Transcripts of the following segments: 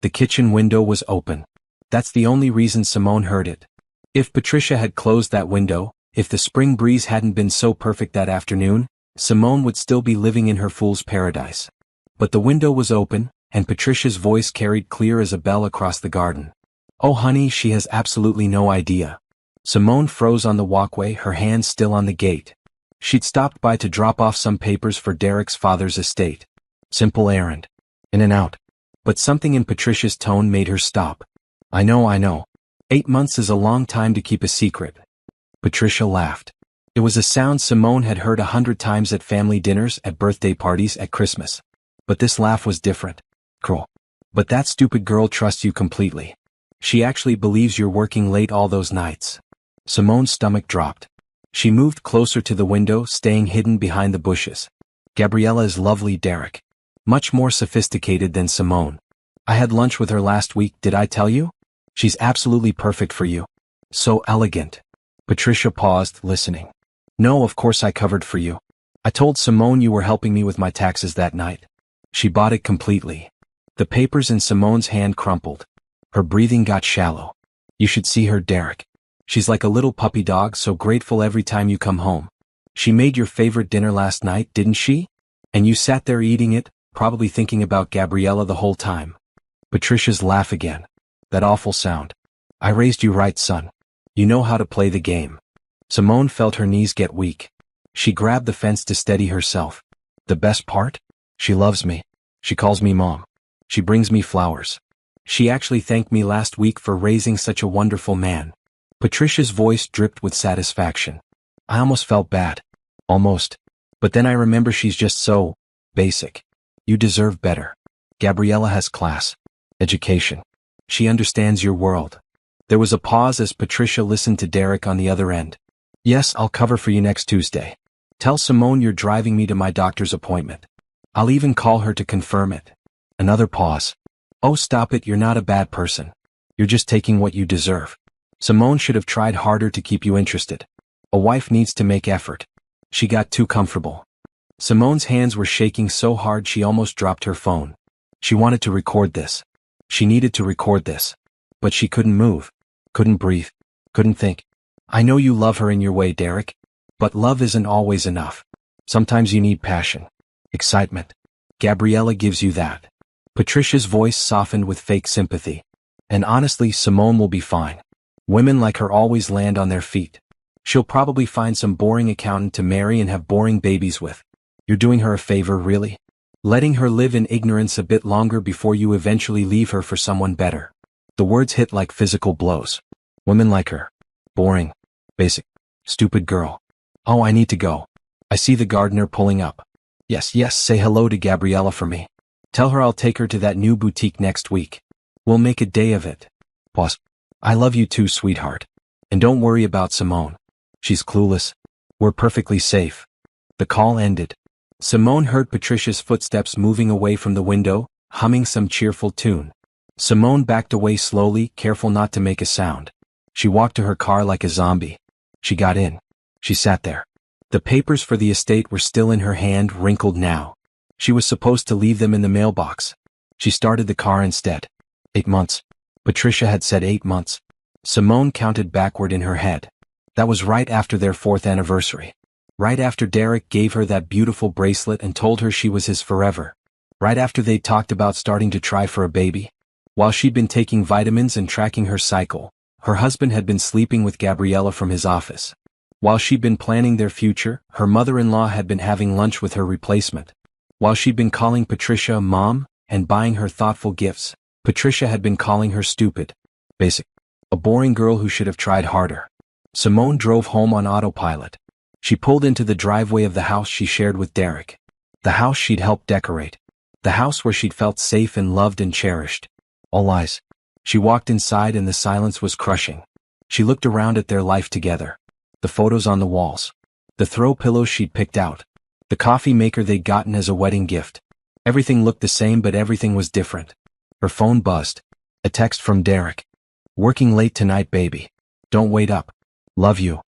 The kitchen window was open. That's the only reason Simone heard it. If Patricia had closed that window, if the spring breeze hadn't been so perfect that afternoon, Simone would still be living in her fool's paradise. But the window was open, and Patricia's voice carried clear as a bell across the garden. Oh honey, she has absolutely no idea. Simone froze on the walkway, her hand still on the gate. She'd stopped by to drop off some papers for Derek's father's estate. Simple errand. In and out. But something in Patricia's tone made her stop. I know. 8 months is a long time to keep a secret. Patricia laughed. It was a sound Simone had heard 100 times at family dinners, at birthday parties, at Christmas. But this laugh was different. Cruel. But that stupid girl trusts you completely. She actually believes you're working late all those nights. Simone's stomach dropped. She moved closer to the window, staying hidden behind the bushes. Gabriella is lovely, Derek. Much more sophisticated than Simone. I had lunch with her last week, did I tell you? She's absolutely perfect for you. So elegant. Patricia paused, listening. No, of course I covered for you. I told Simone you were helping me with my taxes that night. She bought it completely. The papers in Simone's hand crumpled. Her breathing got shallow. You should see her, Derek. She's like a little puppy dog, so grateful every time you come home. She made your favorite dinner last night, didn't she? And you sat there eating it, probably thinking about Gabriella the whole time. Patricia's laugh again. That awful sound. I raised you right, son. You know how to play the game. Simone felt her knees get weak. She grabbed the fence to steady herself. The best part? She loves me. She calls me mom. She brings me flowers. She actually thanked me last week for raising such a wonderful man. Patricia's voice dripped with satisfaction. I almost felt bad. Almost. But then I remember she's just so basic. You deserve better. Gabriella has class. Education. She understands your world. There was a pause as Patricia listened to Derek on the other end. Yes, I'll cover for you next Tuesday. Tell Simone you're driving me to my doctor's appointment. I'll even call her to confirm it. Another pause. Oh, stop it, you're not a bad person. You're just taking what you deserve. Simone should have tried harder to keep you interested. A wife needs to make effort. She got too comfortable. Simone's hands were shaking so hard she almost dropped her phone. She wanted to record this. She needed to record this. But she couldn't move. Couldn't breathe. Couldn't think. I know you love her in your way, Derek. But love isn't always enough. Sometimes you need passion. Excitement. Gabriella gives you that. Patricia's voice softened with fake sympathy. And honestly, Simone will be fine. Women like her always land on their feet. She'll probably find some boring accountant to marry and have boring babies with. You're doing her a favor, really? Letting her live in ignorance a bit longer before you eventually leave her for someone better. The words hit like physical blows. Women like her. Boring. Basic. Stupid girl. Oh, I need to go. I see the gardener pulling up. Yes, say hello to Gabriella for me. Tell her I'll take her to that new boutique next week. We'll make a day of it. Pause. I love you too, sweetheart. And don't worry about Simone. She's clueless. We're perfectly safe. The call ended. Simone heard Patricia's footsteps moving away from the window, humming some cheerful tune. Simone backed away slowly, careful not to make a sound. She walked to her car like a zombie. She got in. She sat there. The papers for the estate were still in her hand, wrinkled now. She was supposed to leave them in the mailbox. She started the car instead. 8 months. Patricia had said 8 months. Simone counted backward in her head. That was right after their 4th anniversary. Right after Derek gave her that beautiful bracelet and told her she was his forever. Right after they talked about starting to try for a baby. While she'd been taking vitamins and tracking her cycle, her husband had been sleeping with Gabriella from his office. While she'd been planning their future, her mother-in-law had been having lunch with her replacement. While she'd been calling Patricia Mom and buying her thoughtful gifts, Patricia had been calling her stupid, basic, a boring girl who should have tried harder. Simone drove home on autopilot. She pulled into the driveway of the house she shared with Derek. The house she'd helped decorate. The house where she'd felt safe and loved and cherished. All lies. She walked inside and the silence was crushing. She looked around at their life together. The photos on the walls. The throw pillows she'd picked out. The coffee maker they'd gotten as a wedding gift. Everything looked the same, but everything was different. Her phone buzzed. A text from Derek. Working late tonight, baby. Don't wait up. Love you.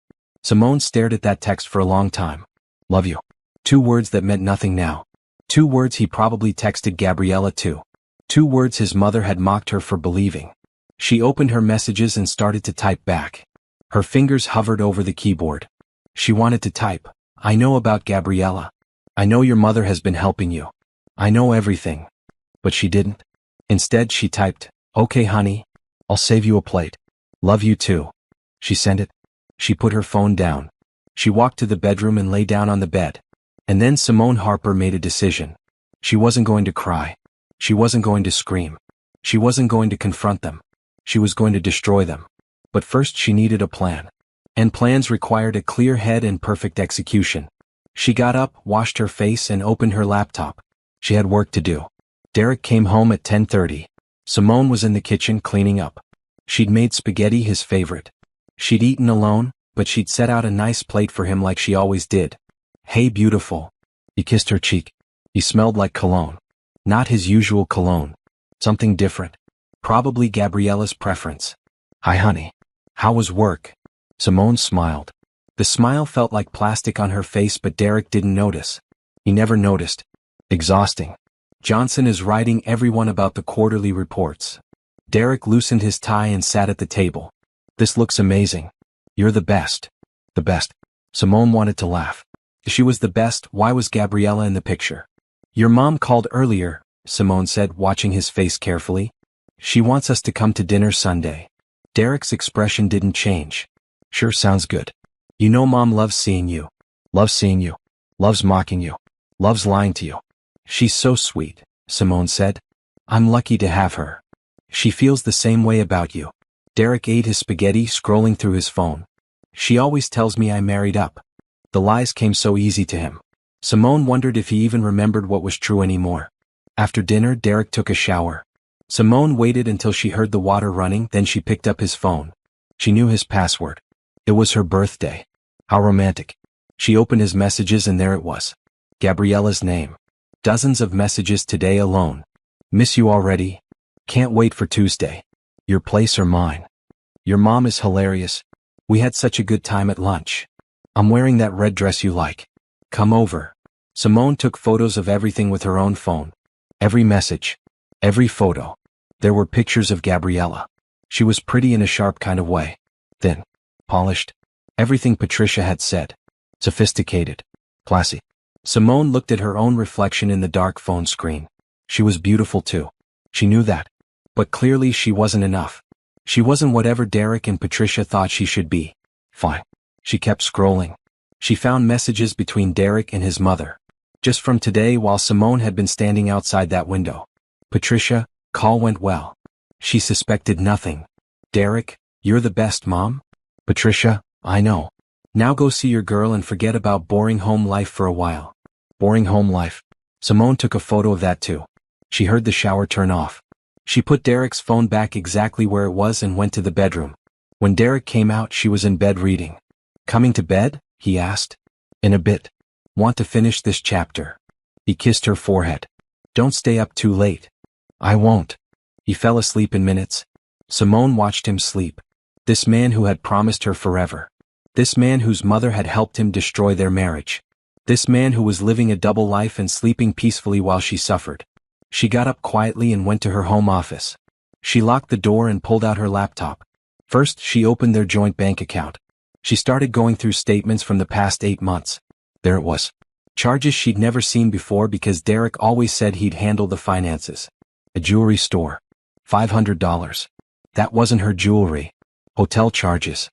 Simone stared at that text for a long time. Love you. 2 words that meant nothing now. 2 words he probably texted Gabriella too. 2 words his mother had mocked her for believing. She opened her messages and started to type back. Her fingers hovered over the keyboard. She wanted to type, "I know about Gabriella. I know your mother has been helping you. I know everything." But she didn't. Instead she typed, "Okay honey, I'll save you a plate. Love you too." She sent it. She put her phone down. She walked to the bedroom and lay down on the bed. And then Simone Harper made a decision. She wasn't going to cry. She wasn't going to scream. She wasn't going to confront them. She was going to destroy them. But first she needed a plan. And plans required a clear head and perfect execution. She got up, washed her face and opened her laptop. She had work to do. Derek came home at 10:30. Simone was in the kitchen cleaning up. She'd made spaghetti his favorite. She'd eaten alone, but she'd set out a nice plate for him like she always did. "Hey beautiful." He kissed her cheek. He smelled like cologne. Not his usual cologne. Something different. Probably Gabriella's preference. "Hi honey. How was work?" Simone smiled. The smile felt like plastic on her face, but Derek didn't notice. He never noticed. "Exhausting. Johnson is writing everyone about the quarterly reports." Derek loosened his tie and sat at the table. "This looks amazing. You're the best." "The best?" Simone wanted to laugh. If she was the best, why was Gabriella in the picture? "Your mom called earlier," Simone said, watching his face carefully. "She wants us to come to dinner Sunday." Derek's expression didn't change. "Sure, sounds good. You know mom loves seeing you. Loves seeing you. Loves mocking you. Loves lying to you." "She's so sweet," Simone said. "I'm lucky to have her." "She feels the same way about you." Derek ate his spaghetti, scrolling through his phone. "She always tells me I married up." The lies came so easy to him. Simone wondered if he even remembered what was true anymore. After dinner, Derek took a shower. Simone waited until she heard the water running, then she picked up his phone. She knew his password. It was her birthday. How romantic. She opened his messages and there it was. Gabriella's name. Dozens of messages today alone. "Miss you already. Can't wait for Tuesday. Your place or mine. Your mom is hilarious. We had such a good time at lunch. I'm wearing that red dress you like. Come over." Simone took photos of everything with her own phone. Every message. Every photo. There were pictures of Gabriella. She was pretty in a sharp kind of way. Thin. Polished. Everything Patricia had said. Sophisticated. Classy. Simone looked at her own reflection in the dark phone screen. She was beautiful too. She knew that. But clearly she wasn't enough. She wasn't whatever Derek and Patricia thought she should be. Fine. She kept scrolling. She found messages between Derek and his mother. Just from today while Simone had been standing outside that window. "Patricia, call went well." She suspected nothing. "Derek, you're the best mom." "Patricia, I know. Now go see your girl and forget about boring home life for a while." Boring home life. Simone took a photo of that too. She heard the shower turn off. She put Derek's phone back exactly where it was and went to the bedroom. When Derek came out, she was in bed reading. "Coming to bed?" he asked. "In a bit. Want to finish this chapter." He kissed her forehead. "Don't stay up too late." "I won't." He fell asleep in minutes. Simone watched him sleep. This man who had promised her forever. This man whose mother had helped him destroy their marriage. This man who was living a double life and sleeping peacefully while she suffered. She got up quietly and went to her home office. She locked the door and pulled out her laptop. First, she opened their joint bank account. She started going through statements from the past 8 months. There it was. Charges she'd never seen before because Derek always said he'd handle the finances. A jewelry store. $500. That wasn't her jewelry. Hotel charges.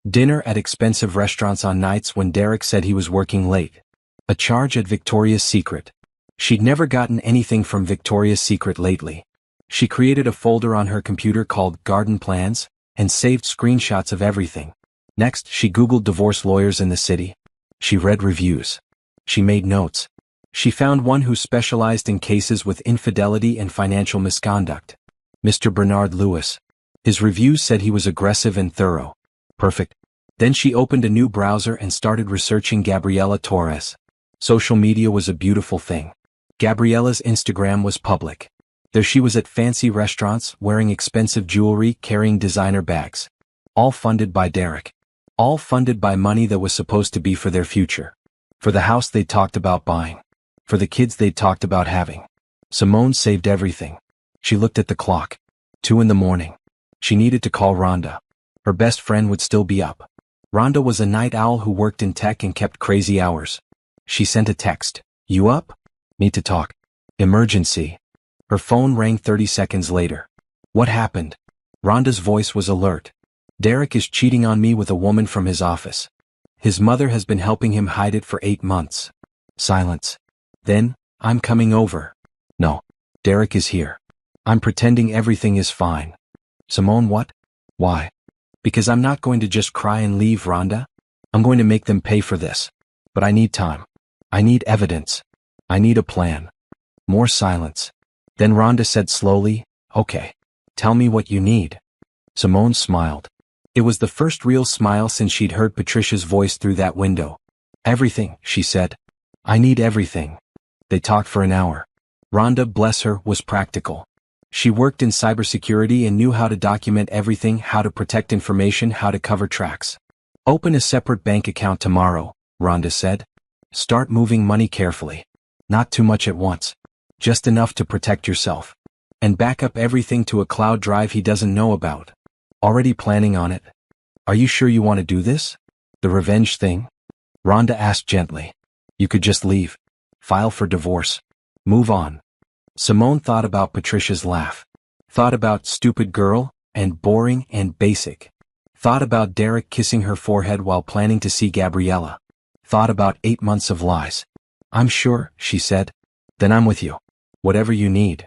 Dinner at expensive restaurants on nights when Derek said he was working late. A charge at Victoria's Secret. She'd never gotten anything from Victoria's Secret lately. She created a folder on her computer called Garden Plans and saved screenshots of everything. Next, she Googled divorce lawyers in the city. She read reviews. She made notes. She found one who specialized in cases with infidelity and financial misconduct. Mr. Bernard Lewis. His reviews said he was aggressive and thorough. Perfect. Then she opened a new browser and started researching Gabriella Torres. Social media was a beautiful thing. Gabriella's Instagram was public. There she was at fancy restaurants, wearing expensive jewelry, carrying designer bags. All funded by Derek. All funded by money that was supposed to be for their future. For the house they'd talked about buying. For the kids they'd talked about having. Simone saved everything. She looked at the clock. 2 in the morning. She needed to call Rhonda. Her best friend would still be up. Rhonda was a night owl who worked in tech and kept crazy hours. She sent a text. You up? Need to talk. Emergency. Her phone rang 30 seconds later. What happened? Rhonda's voice was alert. Derek is cheating on me with a woman from his office. His mother has been helping him hide it for 8 months. Silence. Then, I'm coming over. No. Derek is here. I'm pretending everything is fine. Simone, what? Why? Because I'm not going to just cry and leave, Rhonda. I'm going to make them pay for this. But I need time. I need evidence. I need a plan. More silence. Then Rhonda said slowly, okay. Tell me what you need. Simone smiled. It was the first real smile since she'd heard Patricia's voice through that window. Everything, she said. I need everything. They talked for an hour. Rhonda, bless her, was practical. She worked in cybersecurity and knew how to document everything, how to protect information, how to cover tracks. Open a separate bank account tomorrow, Rhonda said. Start moving money carefully. Not too much at once. Just enough to protect yourself. And back up everything to a cloud drive he doesn't know about. Already planning on it? Are you sure you want to do this? The revenge thing? Rhonda asked gently. You could just leave. File for divorce. Move on. Simone thought about Patricia's laugh. Thought about stupid girl, and boring and basic. Thought about Derek kissing her forehead while planning to see Gabriella. Thought about 8 months of lies. I'm sure, she said. Then I'm with you. Whatever you need.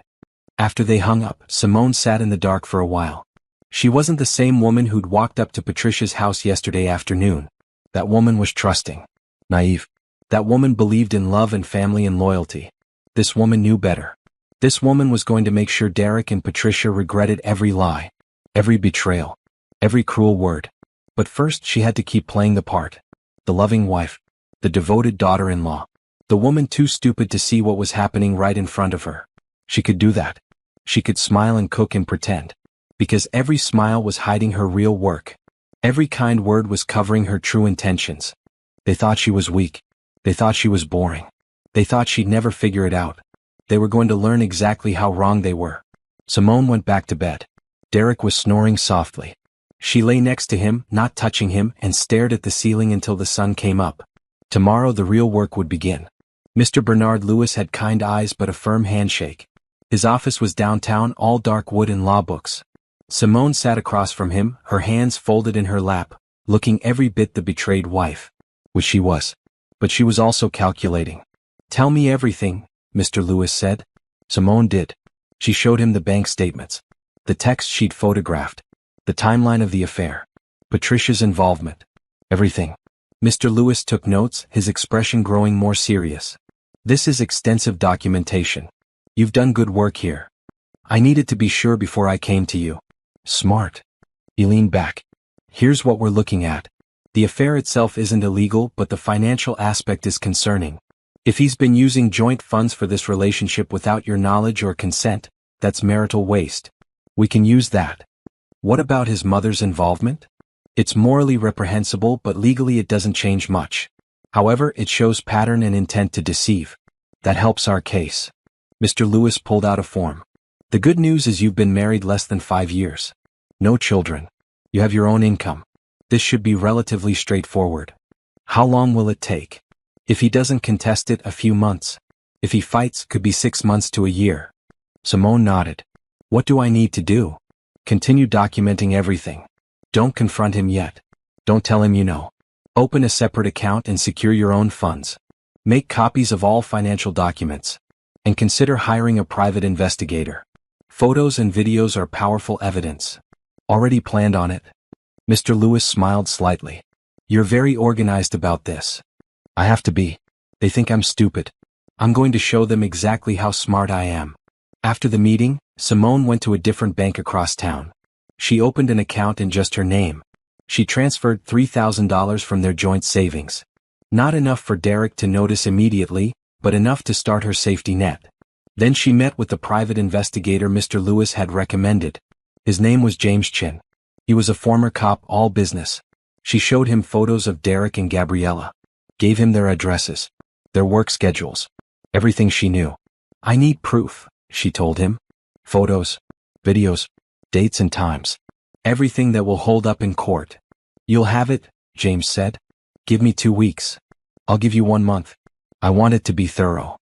After they hung up, Simone sat in the dark for a while. She wasn't the same woman who'd walked up to Patricia's house yesterday afternoon. That woman was trusting. Naive. That woman believed in love and family and loyalty. This woman knew better. This woman was going to make sure Derek and Patricia regretted every lie, every betrayal, every cruel word. But first she had to keep playing the part. The loving wife, the devoted daughter-in-law, the woman too stupid to see what was happening right in front of her. She could do that. She could smile and cook and pretend. Because every smile was hiding her real work. Every kind word was covering her true intentions. They thought she was weak. They thought she was boring. They thought she'd never figure it out. They were going to learn exactly how wrong they were. Simone went back to bed. Derek was snoring softly. She lay next to him, not touching him, and stared at the ceiling until the sun came up. Tomorrow the real work would begin. Mr. Bernard Lewis had kind eyes but a firm handshake. His office was downtown, all dark wood and law books. Simone sat across from him, her hands folded in her lap, looking every bit the betrayed wife. Which she was. But she was also calculating. Tell me everything, Mr. Lewis said. Simone did. She showed him the bank statements. The text she'd photographed. The timeline of the affair. Patricia's involvement. Everything. Mr. Lewis took notes, his expression growing more serious. This is extensive documentation. You've done good work here. I needed to be sure before I came to you. Smart. He leaned back. Here's what we're looking at. The affair itself isn't illegal, but the financial aspect is concerning. If he's been using joint funds for this relationship without your knowledge or consent, that's marital waste. We can use that. What about his mother's involvement? It's morally reprehensible, but legally it doesn't change much. However, it shows pattern and intent to deceive. That helps our case. Mr. Lewis pulled out a form. The good news is you've been married less than 5 years. No children. You have your own income. This should be relatively straightforward. How long will it take? If he doesn't contest it, a few months. If he fights, could be 6 months to a year. Simone nodded. What do I need to do? Continue documenting everything. Don't confront him yet. Don't tell him you know. Open a separate account and secure your own funds. Make copies of all financial documents. And consider hiring a private investigator. Photos and videos are powerful evidence. Already planned on it? Mr. Lewis smiled slightly. You're very organized about this. I have to be. They think I'm stupid. I'm going to show them exactly how smart I am. After the meeting, Simone went to a different bank across town. She opened an account in just her name. She transferred $3,000 from their joint savings. Not enough for Derek to notice immediately, but enough to start her safety net. Then she met with the private investigator Mr. Lewis had recommended. His name was James Chin. He was a former cop, all business. She showed him photos of Derek and Gabriella. Gave him their addresses. Their work schedules. Everything she knew. I need proof, she told him. Photos, videos, dates and times. Everything that will hold up in court. You'll have it, James said. Give me 2 weeks. I'll give you 1 month. I want it to be thorough.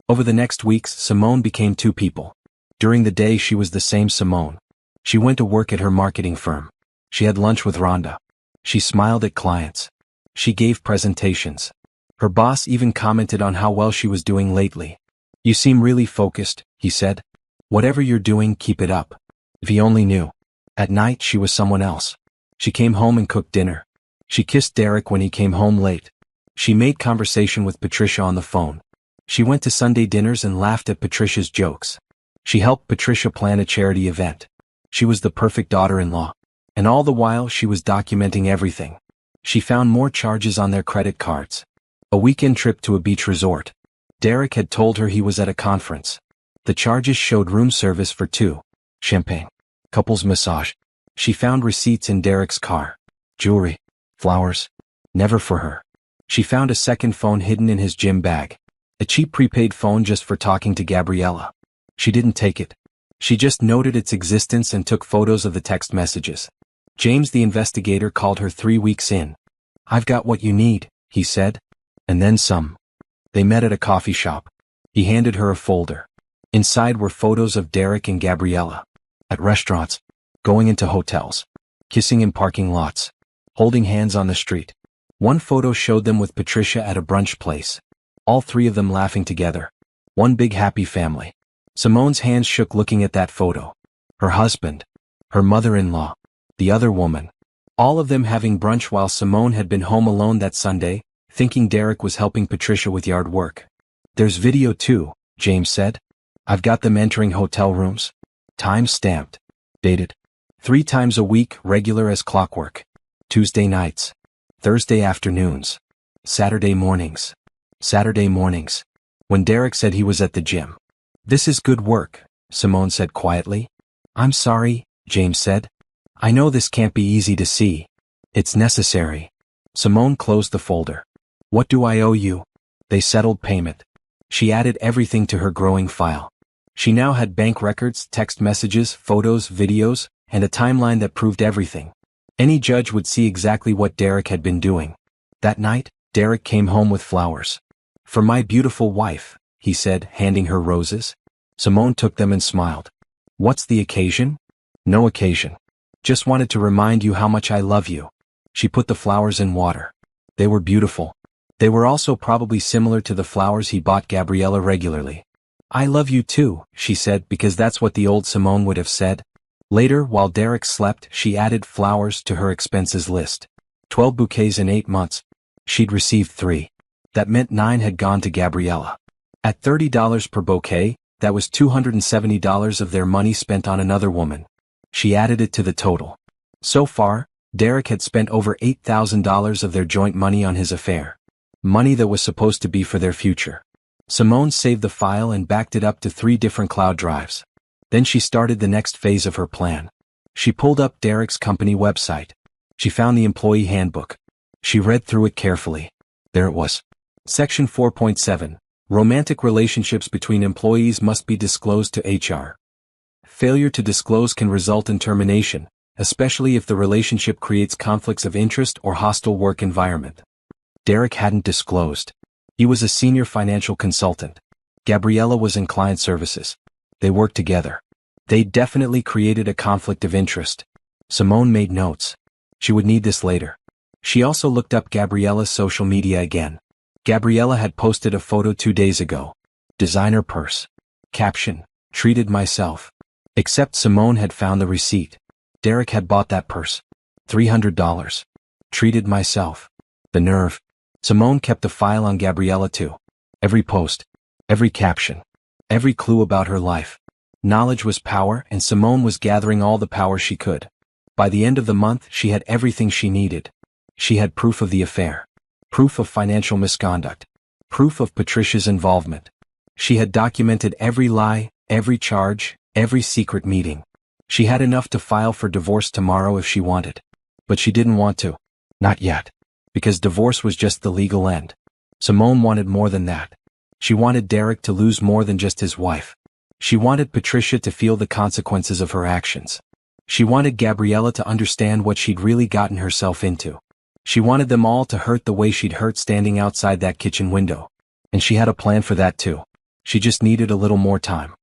Over the next weeks, Simone became two people. During the day she was the same Simone. She went to work at her marketing firm. She had lunch with Rhonda. She smiled at clients. She gave presentations. Her boss even commented on how well she was doing lately. You seem really focused, he said. Whatever you're doing, keep it up. If he only knew. At night she was someone else. She came home and cooked dinner. She kissed Derek when he came home late. She made conversation with Patricia on the phone. She went to Sunday dinners and laughed at Patricia's jokes. She helped Patricia plan a charity event. She was the perfect daughter-in-law. And all the while she was documenting everything. She found more charges on their credit cards. A weekend trip to a beach resort. Derek had told her he was at a conference. The charges showed room service for 2. Champagne. Couples massage. She found receipts in Derek's car. Jewelry. Flowers. Never for her. She found a second phone hidden in his gym bag. A cheap prepaid phone just for talking to Gabriella. She didn't take it. She just noted its existence and took photos of the text messages. James the investigator called her 3 weeks in. I've got what you need, he said. And then some. They met at a coffee shop. He handed her a folder. Inside were photos of Derek and Gabriella. At restaurants. Going into hotels. Kissing in parking lots. Holding hands on the street. One photo showed them with Patricia at a brunch place. All 3 of them laughing together. One big happy family. Simone's hands shook looking at that photo. Her husband. Her mother-in-law. The other woman. All of them having brunch while Simone had been home alone that Sunday, thinking Derek was helping Patricia with yard work. There's video too, James said. I've got them entering hotel rooms. Time stamped. Dated. 3 times a week, regular as clockwork. Tuesday nights. Thursday afternoons. Saturday mornings. Saturday mornings. When Derek said he was at the gym. This is good work, Simone said quietly. I'm sorry, James said. I know this can't be easy to see. It's necessary. Simone closed the folder. What do I owe you? They settled payment. She added everything to her growing file. She now had bank records, text messages, photos, videos, and a timeline that proved everything. Any judge would see exactly what Derek had been doing. That night, Derek came home with flowers. For my beautiful wife, he said, handing her roses. Simone took them and smiled. What's the occasion? No occasion. Just wanted to remind you how much I love you. She put the flowers in water. They were beautiful. They were also probably similar to the flowers he bought Gabriella regularly. I love you too, she said, because that's what the old Simone would have said. Later, while Derek slept, she added flowers to her expenses list. 12 bouquets in 8 months. She'd received 3. That meant 9 had gone to Gabriella. At $30 per bouquet, that was $270 of their money spent on another woman. She added it to the total. So far, Derek had spent over $8,000 of their joint money on his affair. Money that was supposed to be for their future. Simone saved the file and backed it up to 3 different cloud drives. Then she started the next phase of her plan. She pulled up Derek's company website. She found the employee handbook. She read through it carefully. There it was. Section 4.7. Romantic relationships between employees must be disclosed to HR. Failure to disclose can result in termination, especially if the relationship creates conflicts of interest or hostile work environment. Derek hadn't disclosed. He was a senior financial consultant. Gabriella was in client services. They worked together. They definitely created a conflict of interest. Simone made notes. She would need this later. She also looked up Gabriella's social media again. Gabriella had posted a photo 2 days ago. Designer purse. Caption, treated myself. Except Simone had found the receipt. Derek had bought that purse. $300. Treated myself. The nerve. Simone kept a file on Gabriella too. Every post. Every caption. Every clue about her life. Knowledge was power, and Simone was gathering all the power she could. By the end of the month, she had everything she needed. She had proof of the affair. Proof of financial misconduct. Proof of Patricia's involvement. She had documented every lie, every charge, every secret meeting. She had enough to file for divorce tomorrow if she wanted. But she didn't want to. Not yet. Because divorce was just the legal end. Simone wanted more than that. She wanted Derek to lose more than just his wife. She wanted Patricia to feel the consequences of her actions. She wanted Gabriella to understand what she'd really gotten herself into. She wanted them all to hurt the way she'd hurt standing outside that kitchen window. And she had a plan for that too. She just needed a little more time.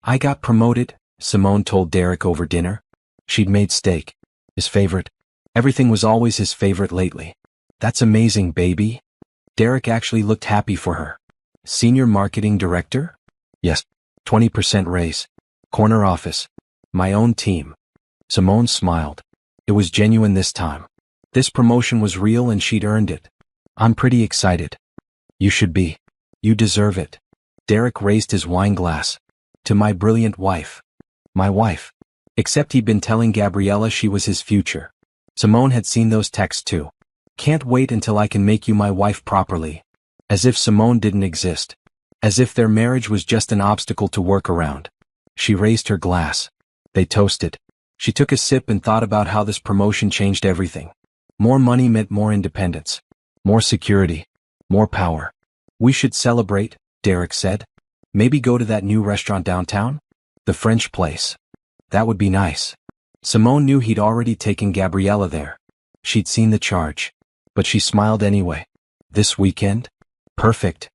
I got promoted, Simone told Derek over dinner. She'd made steak. His favorite. Everything was always his favorite lately. That's amazing, baby. Derek actually looked happy for her. Senior marketing director? Yes. 20% raise. Corner office. My own team. Simone smiled. It was genuine this time. This promotion was real and she'd earned it. I'm pretty excited. You should be. You deserve it. Derek raised his wine glass. To my brilliant wife. My wife. Except he'd been telling Gabriella she was his future. Simone had seen those texts too. Can't wait until I can make you my wife properly. As if Simone didn't exist. As if their marriage was just an obstacle to work around. She raised her glass. They toasted. She took a sip and thought about how this promotion changed everything. More money meant more independence. More security. More power. We should celebrate, Derek said. Maybe go to that new restaurant downtown? The French place. That would be nice. Simone knew he'd already taken Gabriella there. She'd seen the charge. But she smiled anyway. This weekend? Perfect.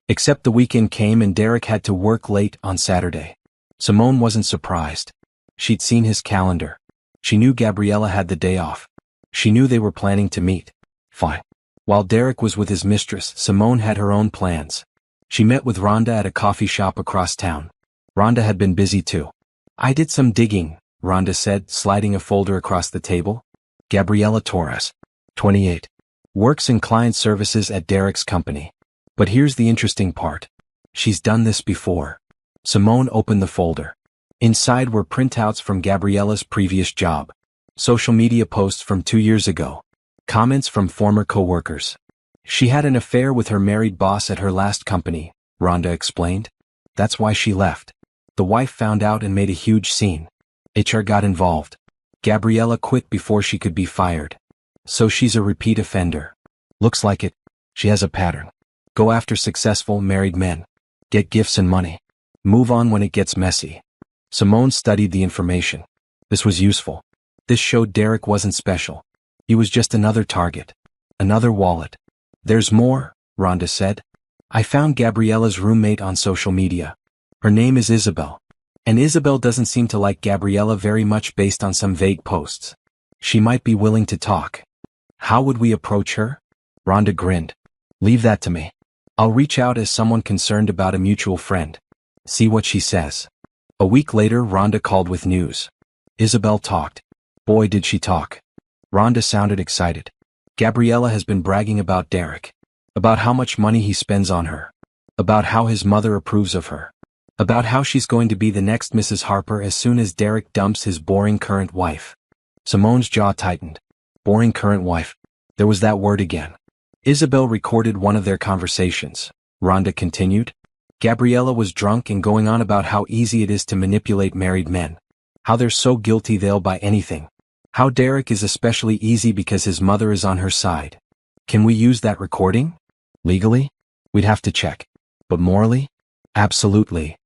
Except the weekend came and Derek had to work late on Saturday. Simone wasn't surprised. She'd seen his calendar. She knew Gabriella had the day off. She knew they were planning to meet. Fine. While Derek was with his mistress, Simone had her own plans. She met with Rhonda at a coffee shop across town. Rhonda had been busy too. I did some digging, Rhonda said, sliding a folder across the table. Gabriella Torres. 28. Works in client services at Derek's company. But here's the interesting part. She's done this before. Simone opened the folder. Inside were printouts from Gabriella's previous job. Social media posts from 2 years ago. Comments from former co-workers. She had an affair with her married boss at her last company, Rhonda explained. That's why she left. The wife found out and made a huge scene. HR got involved. Gabriella quit before she could be fired. So she's a repeat offender. Looks like it. She has a pattern. Go after successful married men. Get gifts and money. Move on when it gets messy. Simone studied the information. This was useful. This showed Derek wasn't special. He was just another target. Another wallet. There's more, Rhonda said. I found Gabriella's roommate on social media. Her name is Isabel. And Isabel doesn't seem to like Gabriella very much based on some vague posts. She might be willing to talk. How would we approach her? Rhonda grinned. Leave that to me. I'll reach out as someone concerned about a mutual friend. See what she says. A week later, Rhonda called with news. Isabel talked. Boy, did she talk. Rhonda sounded excited. Gabriella has been bragging about Derek. About how much money he spends on her. About how his mother approves of her. About how she's going to be the next Mrs. Harper as soon as Derek dumps his boring current wife. Simone's jaw tightened. Boring current wife. There was that word again. Isabel recorded one of their conversations. Rhonda continued. Gabriella was drunk and going on about how easy it is to manipulate married men. How they're so guilty they'll buy anything. How Derek is especially easy because his mother is on her side. Can we use that recording? Legally? We'd have to check. But morally? Absolutely.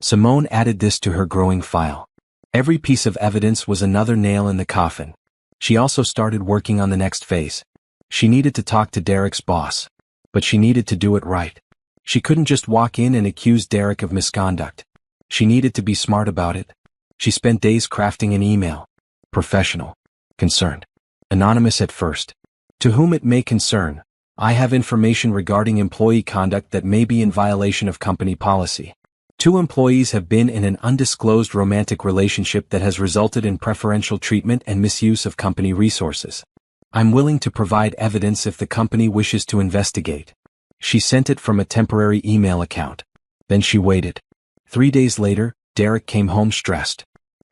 Simone added this to her growing file. Every piece of evidence was another nail in the coffin. She also started working on the next phase. She needed to talk to Derek's boss. But she needed to do it right. She couldn't just walk in and accuse Derek of misconduct. She needed to be smart about it. She spent days crafting an email. Professional. Concerned. Anonymous at first. To whom it may concern, I have information regarding employee conduct that may be in violation of company policy. 2 employees have been in an undisclosed romantic relationship that has resulted in preferential treatment and misuse of company resources. I'm willing to provide evidence if the company wishes to investigate. She sent it from a temporary email account. Then she waited. 3 days later, Derek came home stressed.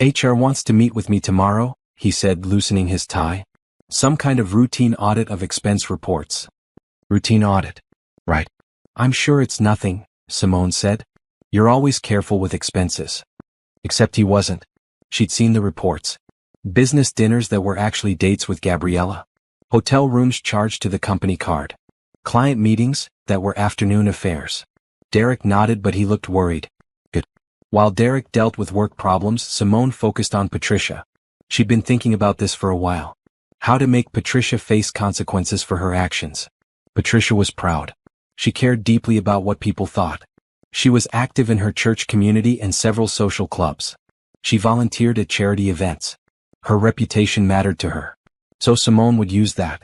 HR wants to meet with me tomorrow, he said, loosening his tie. Some kind of routine audit of expense reports. Routine audit. Right. I'm sure it's nothing, Simone said. You're always careful with expenses. Except he wasn't. She'd seen the reports. Business dinners that were actually dates with Gabriella. Hotel rooms charged to the company card. Client meetings that were afternoon affairs. Derek nodded, but he looked worried. Good. While Derek dealt with work problems, Simone focused on Patricia. She'd been thinking about this for a while. How to make Patricia face consequences for her actions. Patricia was proud. She cared deeply about what people thought. She was active in her church community and several social clubs. She volunteered at charity events. Her reputation mattered to her. So Simone would use that.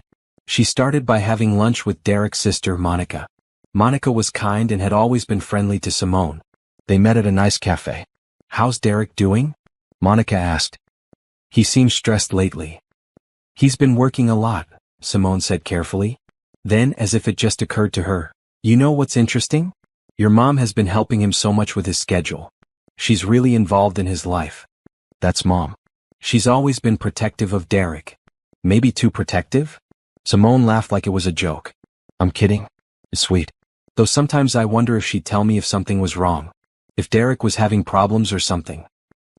She started by having lunch with Derek's sister, Monica. Monica was kind and had always been friendly to Simone. They met at a nice cafe. "How's Derek doing?" Monica asked. "He seems stressed lately." "He's been working a lot," Simone said carefully. Then, as if it just occurred to her, "You know what's interesting? Your mom has been helping him so much with his schedule. She's really involved in his life." "That's Mom. She's always been protective of Derek." "Maybe too protective?" Simone laughed like it was a joke. "I'm kidding. It's sweet. Though sometimes I wonder if she'd tell me if something was wrong. If Derek was having problems or something."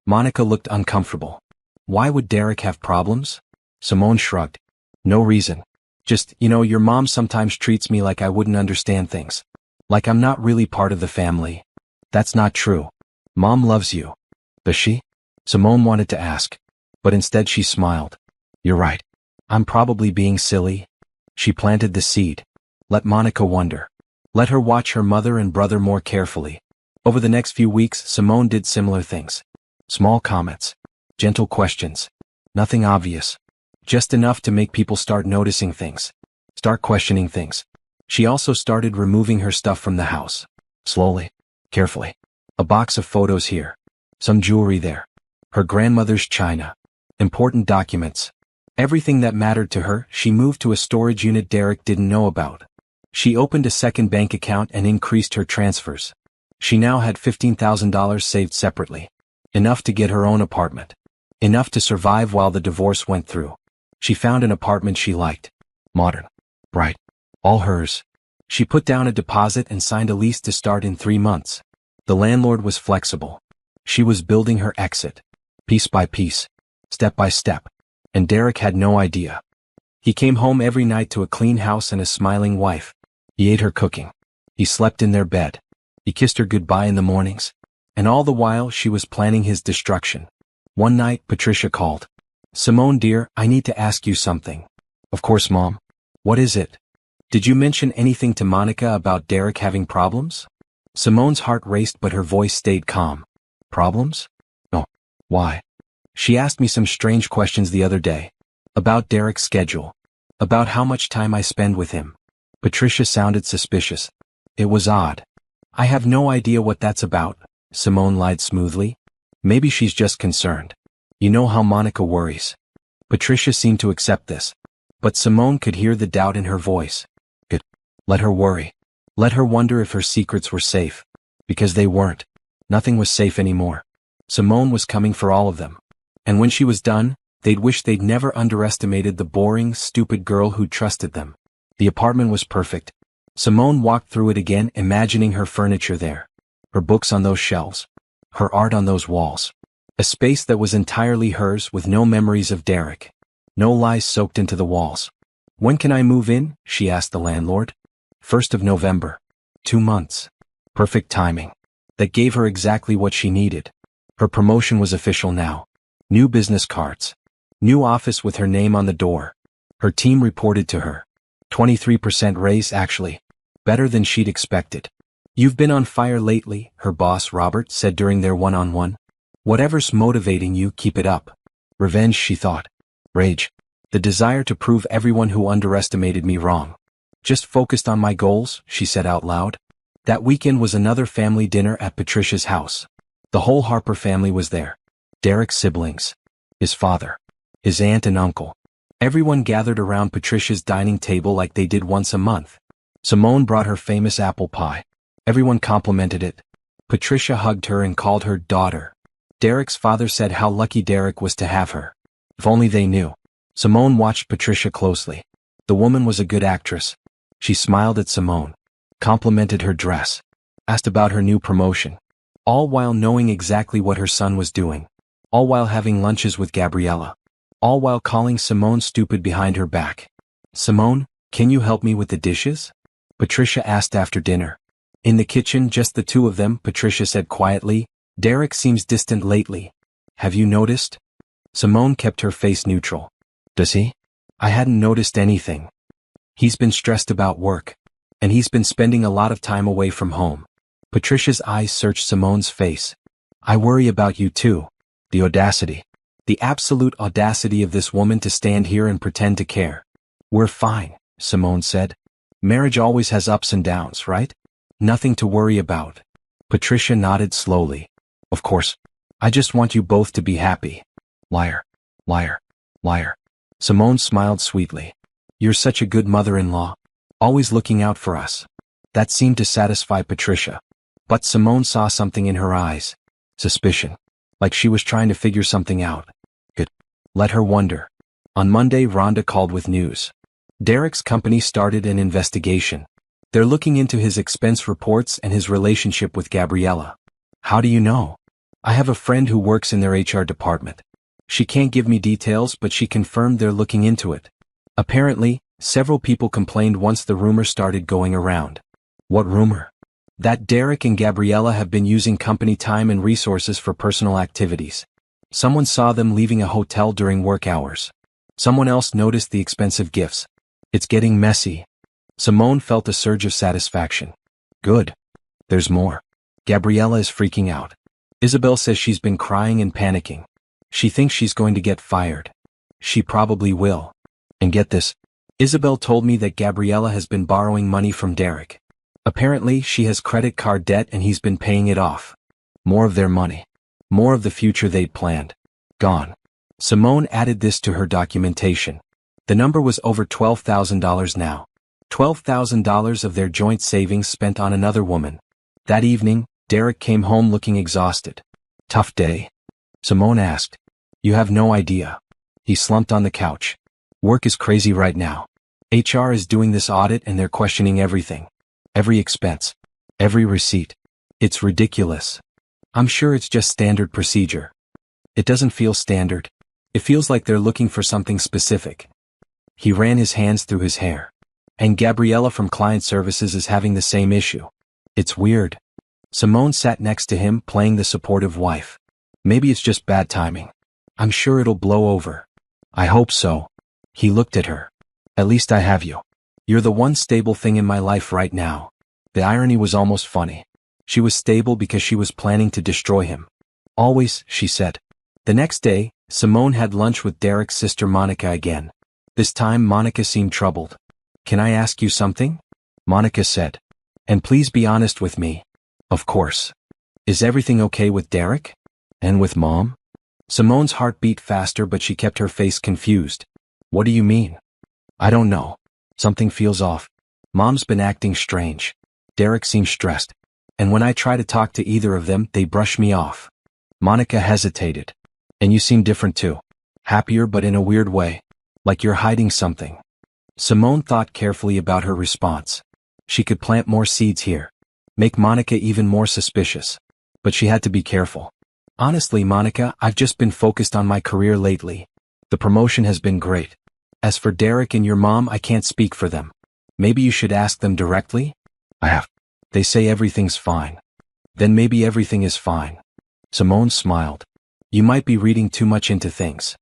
Monica looked uncomfortable. "Why would Derek have problems?" Simone shrugged. "No reason. Just, your mom sometimes treats me like I wouldn't understand things. Like I'm not really part of the family." "That's not true. Mom loves you." "Does she?" Simone wanted to ask. But instead she smiled. "You're right. I'm probably being silly." She planted the seed. Let Monica wonder. Let her watch her mother and brother more carefully. Over the next few weeks, Simone did similar things. Small comments. Gentle questions. Nothing obvious. Just enough to make people start noticing things. Start questioning things. She also started removing her stuff from the house. Slowly. Carefully. A box of photos here. Some jewelry there. Her grandmother's china. Important documents. Everything that mattered to her, she moved to a storage unit Derek didn't know about. She opened a second bank account and increased her transfers. She now had $15,000 saved separately. Enough to get her own apartment. Enough to survive while the divorce went through. She found an apartment she liked. Modern. Bright. All hers. She put down a deposit and signed a lease to start in 3 months. The landlord was flexible. She was building her exit. Piece by piece. Step by step. And Derek had no idea. He came home every night to a clean house and a smiling wife. He ate her cooking. He slept in their bed. He kissed her goodbye in the mornings. And all the while she was planning his destruction. One night, Patricia called. "Simone dear, I need to ask you something." "Of course, Mom. What is it?" "Did you mention anything to Monica about Derek having problems?" Simone's heart raced but her voice stayed calm. "Problems? No. Why?" "She asked me some strange questions the other day. About Derek's schedule. About how much time I spend with him." Patricia sounded suspicious. It was odd. "I have no idea what that's about," Simone lied smoothly. "Maybe she's just concerned. You know how Monica worries." Patricia seemed to accept this. But Simone could hear the doubt in her voice. Good. Let her worry. Let her wonder if her secrets were safe. Because they weren't. Nothing was safe anymore. Simone was coming for all of them. And when she was done, they'd wish they'd never underestimated the boring, stupid girl who trusted them. The apartment was perfect. Simone walked through it again, imagining her furniture there. Her books on those shelves. Her art on those walls. A space that was entirely hers with no memories of Derek. No lies soaked into the walls. "When can I move in?" she asked the landlord. 1st of November. 2 months. Perfect timing. That gave her exactly what she needed. Her promotion was official now. New business cards. New office with her name on the door. Her team reported to her. 23% raise actually. Better than she'd expected. "You've been on fire lately," her boss Robert said during their one-on-one. "Whatever's motivating you, keep it up." Revenge, she thought. Rage. The desire to prove everyone who underestimated me wrong. "Just focused on my goals," she said out loud. That weekend was another family dinner at Patricia's house. The whole Harper family was there. Derek's siblings. His father. His aunt and uncle. Everyone gathered around Patricia's dining table like they did once a month. Simone brought her famous apple pie. Everyone complimented it. Patricia hugged her and called her daughter. Derek's father said how lucky Derek was to have her. If only they knew. Simone watched Patricia closely. The woman was a good actress. She smiled at Simone. Complimented her dress. Asked about her new promotion. All while knowing exactly what her son was doing. All while having lunches with Gabriella. All while calling Simone stupid behind her back. "Simone, can you help me with the dishes?" Patricia asked after dinner. In the kitchen, just the two of them, Patricia said quietly, Derek seems distant lately. Have you noticed? Simone kept her face neutral. Does he? I hadn't noticed anything. He's been stressed about work. And he's been spending a lot of time away from home. Patricia's eyes searched Simone's face. I worry about you too. The audacity. The absolute audacity of this woman to stand here and pretend to care. We're fine, Simone said. Marriage always has ups and downs, right? Nothing to worry about. Patricia nodded slowly. Of course. I just want you both to be happy. Liar. Liar. Liar. Simone smiled sweetly. You're such a good mother-in-law. Always looking out for us. That seemed to satisfy Patricia. But Simone saw something in her eyes. Suspicion. Like she was trying to figure something out. Good. Let her wonder. On Monday, Rhonda called with news. Derek's company started an investigation. They're looking into his expense reports and his relationship with Gabriella. How do you know? I have a friend who works in their HR department. She can't give me details, but she confirmed they're looking into it. Apparently, several people complained once the rumor started going around. What rumor? That Derek and Gabriella have been using company time and resources for personal activities. Someone saw them leaving a hotel during work hours. Someone else noticed the expensive gifts. It's getting messy. Simone felt a surge of satisfaction. Good. There's more. Gabriella is freaking out. Isabel says she's been crying and panicking. She thinks she's going to get fired. She probably will. And get this. Isabel told me that Gabriella has been borrowing money from Derek. Apparently, she has credit card debt and he's been paying it off. More of their money. More of the future they'd planned. Gone. Simone added this to her documentation. The number was over $12,000 now. $12,000 of their joint savings spent on another woman. That evening, Derek came home looking exhausted. Tough day? Simone asked. You have no idea. He slumped on the couch. Work is crazy right now. HR is doing this audit and they're questioning everything. Every expense. Every receipt. It's ridiculous. I'm sure it's just standard procedure. It doesn't feel standard. It feels like they're looking for something specific. He ran his hands through his hair. And Gabriella from client services is having the same issue. It's weird. Simone sat next to him playing the supportive wife. Maybe it's just bad timing. I'm sure it'll blow over. I hope so. He looked at her. At least I have you. You're the one stable thing in my life right now. The irony was almost funny. She was stable because she was planning to destroy him. Always, she said. The next day, Simone had lunch with Derek's sister Monica again. This time Monica seemed troubled. Can I ask you something? Monica said. And please be honest with me. Of course. Is everything okay with Derek? And with Mom? Simone's heart beat faster, but she kept her face confused. What do you mean? I don't know. Something feels off. Mom's been acting strange. Derek seems stressed. And when I try to talk to either of them, they brush me off. Monica hesitated. And you seem different too. Happier but in a weird way. Like you're hiding something. Simone thought carefully about her response. She could plant more seeds here. Make Monica even more suspicious. But she had to be careful. Honestly, Monica, I've just been focused on my career lately. The promotion has been great. As for Derek and your mom, I can't speak for them. Maybe you should ask them directly? I have. They say everything's fine. Then maybe everything is fine. Simone smiled. You might be reading too much into things.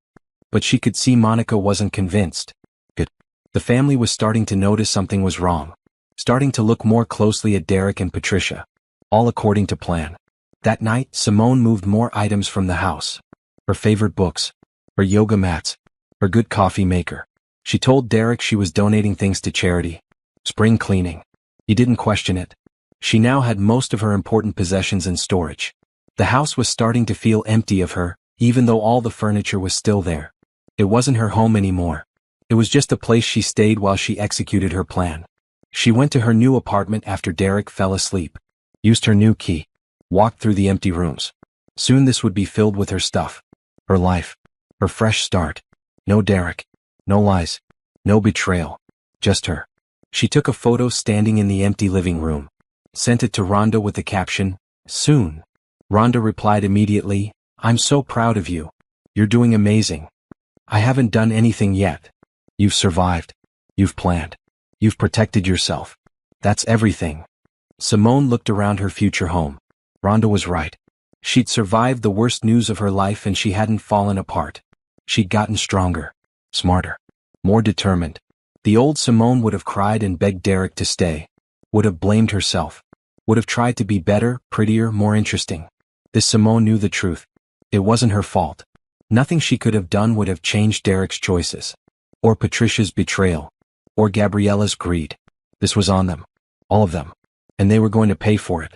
But she could see Monica wasn't convinced. Good. The family was starting to notice something was wrong. Starting to look more closely at Derek and Patricia. All according to plan. That night, Simone moved more items from the house. Her favorite books. Her yoga mats. Her good coffee maker. She told Derek she was donating things to charity. Spring cleaning. He didn't question it. She now had most of her important possessions in storage. The house was starting to feel empty of her, even though all the furniture was still there. It wasn't her home anymore. It was just a place she stayed while she executed her plan. She went to her new apartment after Derek fell asleep. Used her new key. Walked through the empty rooms. Soon this would be filled with her stuff. Her life. Her fresh start. No Derek. No lies. No betrayal. Just her. She took a photo standing in the empty living room. Sent it to Rhonda with the caption, "Soon." Rhonda replied immediately, "I'm so proud of you. You're doing amazing. I haven't done anything yet. You've survived. You've planned. You've protected yourself. That's everything." Simone looked around her future home. Rhonda was right. She'd survived the worst news of her life and she hadn't fallen apart. She'd gotten stronger, smarter, more determined. The old Simone would have cried and begged Derek to stay, would have blamed herself, would have tried to be better, prettier, more interesting. This Simone knew the truth. It wasn't her fault. Nothing she could have done would have changed Derek's choices, or Patricia's betrayal, or Gabriella's greed. This was on them, all of them, and they were going to pay for it.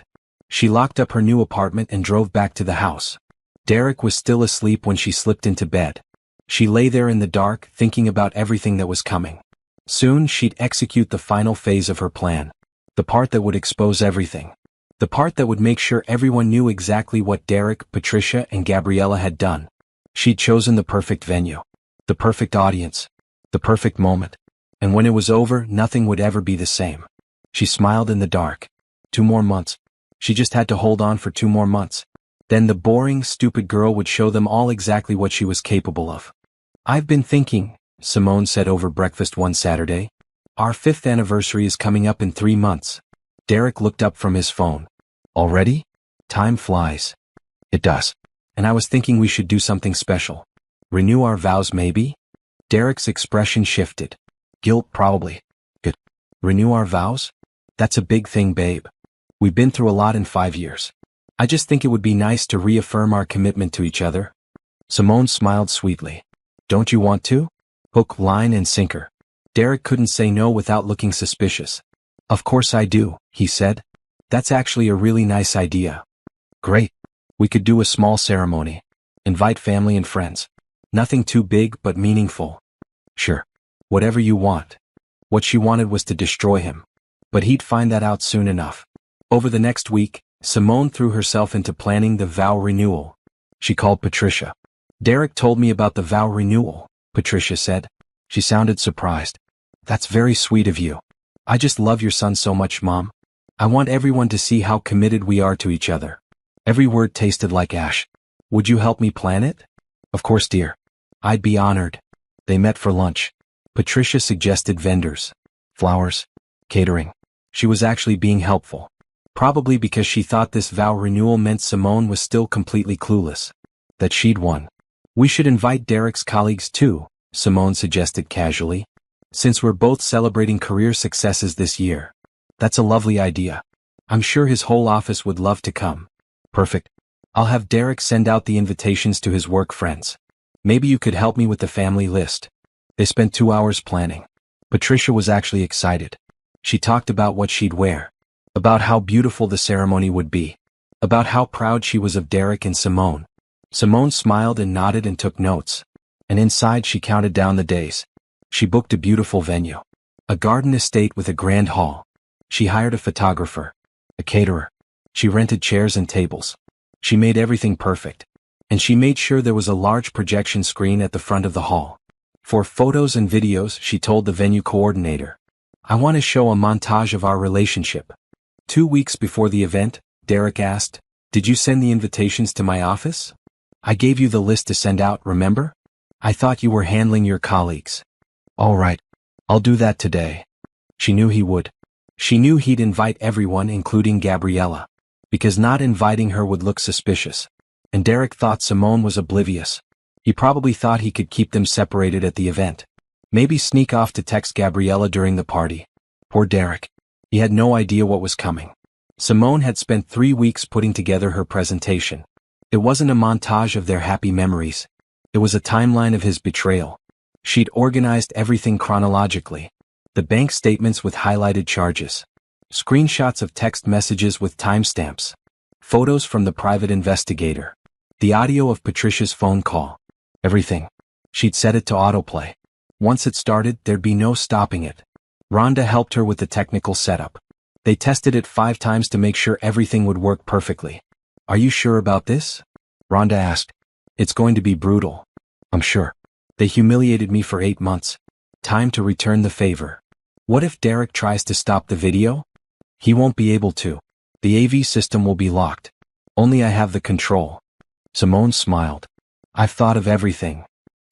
She locked up her new apartment and drove back to the house. Derek was still asleep when she slipped into bed. She lay there in the dark, thinking about everything that was coming. Soon she'd execute the final phase of her plan. The part that would expose everything. The part that would make sure everyone knew exactly what Derek, Patricia, and Gabriella had done. She'd chosen the perfect venue, the perfect audience, the perfect moment. And when it was over, nothing would ever be the same. She smiled in the dark. 2 more months. She just had to hold on for 2 more months. Then the boring, stupid girl would show them all exactly what she was capable of. "I've been thinking," Simone said over breakfast one Saturday. "Our 5th anniversary is coming up in 3 months. Derek looked up from his phone. "Already? Time flies." "It does. And I was thinking we should do something special. Renew our vows maybe?" Derek's expression shifted. "Guilt probably. Good. Renew our vows? That's a big thing, babe. We've been through a lot in 5 years. I just think it would be nice to reaffirm our commitment to each other." Simone smiled sweetly. "Don't you want to?" Hook, line, and sinker. Derek couldn't say no without looking suspicious. "Of course I do," he said. "That's actually a really nice idea." "Great. We could do a small ceremony. Invite family and friends. Nothing too big but meaningful." "Sure. Whatever you want." What she wanted was to destroy him. But he'd find that out soon enough. Over the next week, Simone threw herself into planning the vow renewal. She called Patricia. "Derek told me about the vow renewal," Patricia said. She sounded surprised. "That's very sweet of you. I just love your son so much, Mom. I want everyone to see how committed we are to each other." Every word tasted like ash. "Would you help me plan it?" "Of course, dear. I'd be honored." They met for lunch. Patricia suggested vendors, flowers, catering. She was actually being helpful. Probably because she thought this vow renewal meant Simone was still completely clueless. That she'd won. "We should invite Derek's colleagues too," Simone suggested casually. "Since we're both celebrating career successes this year." "That's a lovely idea. I'm sure his whole office would love to come." "Perfect. I'll have Derek send out the invitations to his work friends. Maybe you could help me with the family list." They spent 2 hours planning. Patricia was actually excited. She talked about what she'd wear, about how beautiful the ceremony would be, about how proud she was of Derek and Simone. Simone smiled and nodded and took notes. And inside she counted down the days. She booked a beautiful venue. A garden estate with a grand hall. She hired a photographer, a caterer. She rented chairs and tables. She made everything perfect. And she made sure there was a large projection screen at the front of the hall. For photos and videos, she told the venue coordinator, "I want to show a montage of our relationship." 2 weeks before the event, Derek asked, "Did you send the invitations to my office? I gave you the list to send out, remember? I thought you were handling your colleagues." "All right. I'll do that today." She knew he would. She knew he'd invite everyone, including Gabriella, because not inviting her would look suspicious. And Derek thought Simone was oblivious. He probably thought he could keep them separated at the event. Maybe sneak off to text Gabriella during the party. Poor Derek. He had no idea what was coming. Simone had spent 3 weeks putting together her presentation. It wasn't a montage of their happy memories. It was a timeline of his betrayal. She'd organized everything chronologically. The bank statements with highlighted charges. Screenshots of text messages with timestamps. Photos from the private investigator. The audio of Patricia's phone call. Everything. She'd set it to autoplay. Once it started, there'd be no stopping it. Rhonda helped her with the technical setup. They tested it 5 times to make sure everything would work perfectly. "Are you sure about this?" Rhonda asked. "It's going to be brutal." "I'm sure. They humiliated me for 8 months. Time to return the favor." "What if Derek tries to stop the video?" "He won't be able to. The AV system will be locked. Only I have the control." Simone smiled. "I've thought of everything."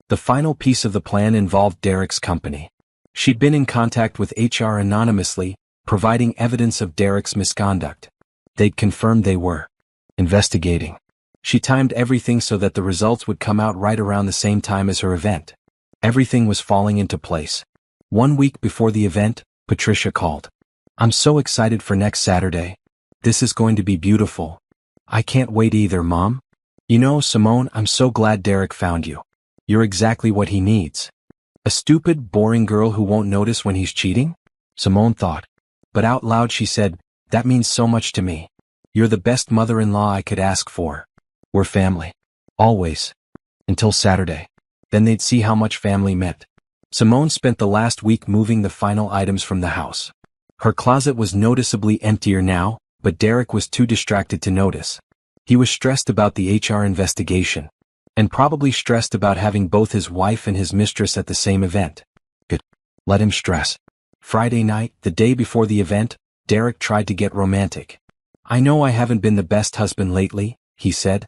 The final piece of the plan involved Derek's company. She'd been in contact with HR anonymously, providing evidence of Derek's misconduct. They'd confirmed they were investigating. She timed everything so that the results would come out right around the same time as her event. Everything was falling into place. 1 week before the event, Patricia called. "I'm so excited for next Saturday. This is going to be beautiful. I can't wait either, Mom. You know, Simone, I'm so glad Derek found you. You're exactly what he needs." A stupid, boring girl who won't notice when he's cheating? Simone thought. But out loud she said, "That means so much to me. You're the best mother-in-law I could ask for. We're family. Always. Until Saturday. Then they'd see how much family meant." Simone spent the last week moving the final items from the house. Her closet was noticeably emptier now, but Derek was too distracted to notice. He was stressed about the HR investigation. And probably stressed about having both his wife and his mistress at the same event. Good. Let him stress. Friday night, the day before the event, Derek tried to get romantic. "I know I haven't been the best husband lately," he said.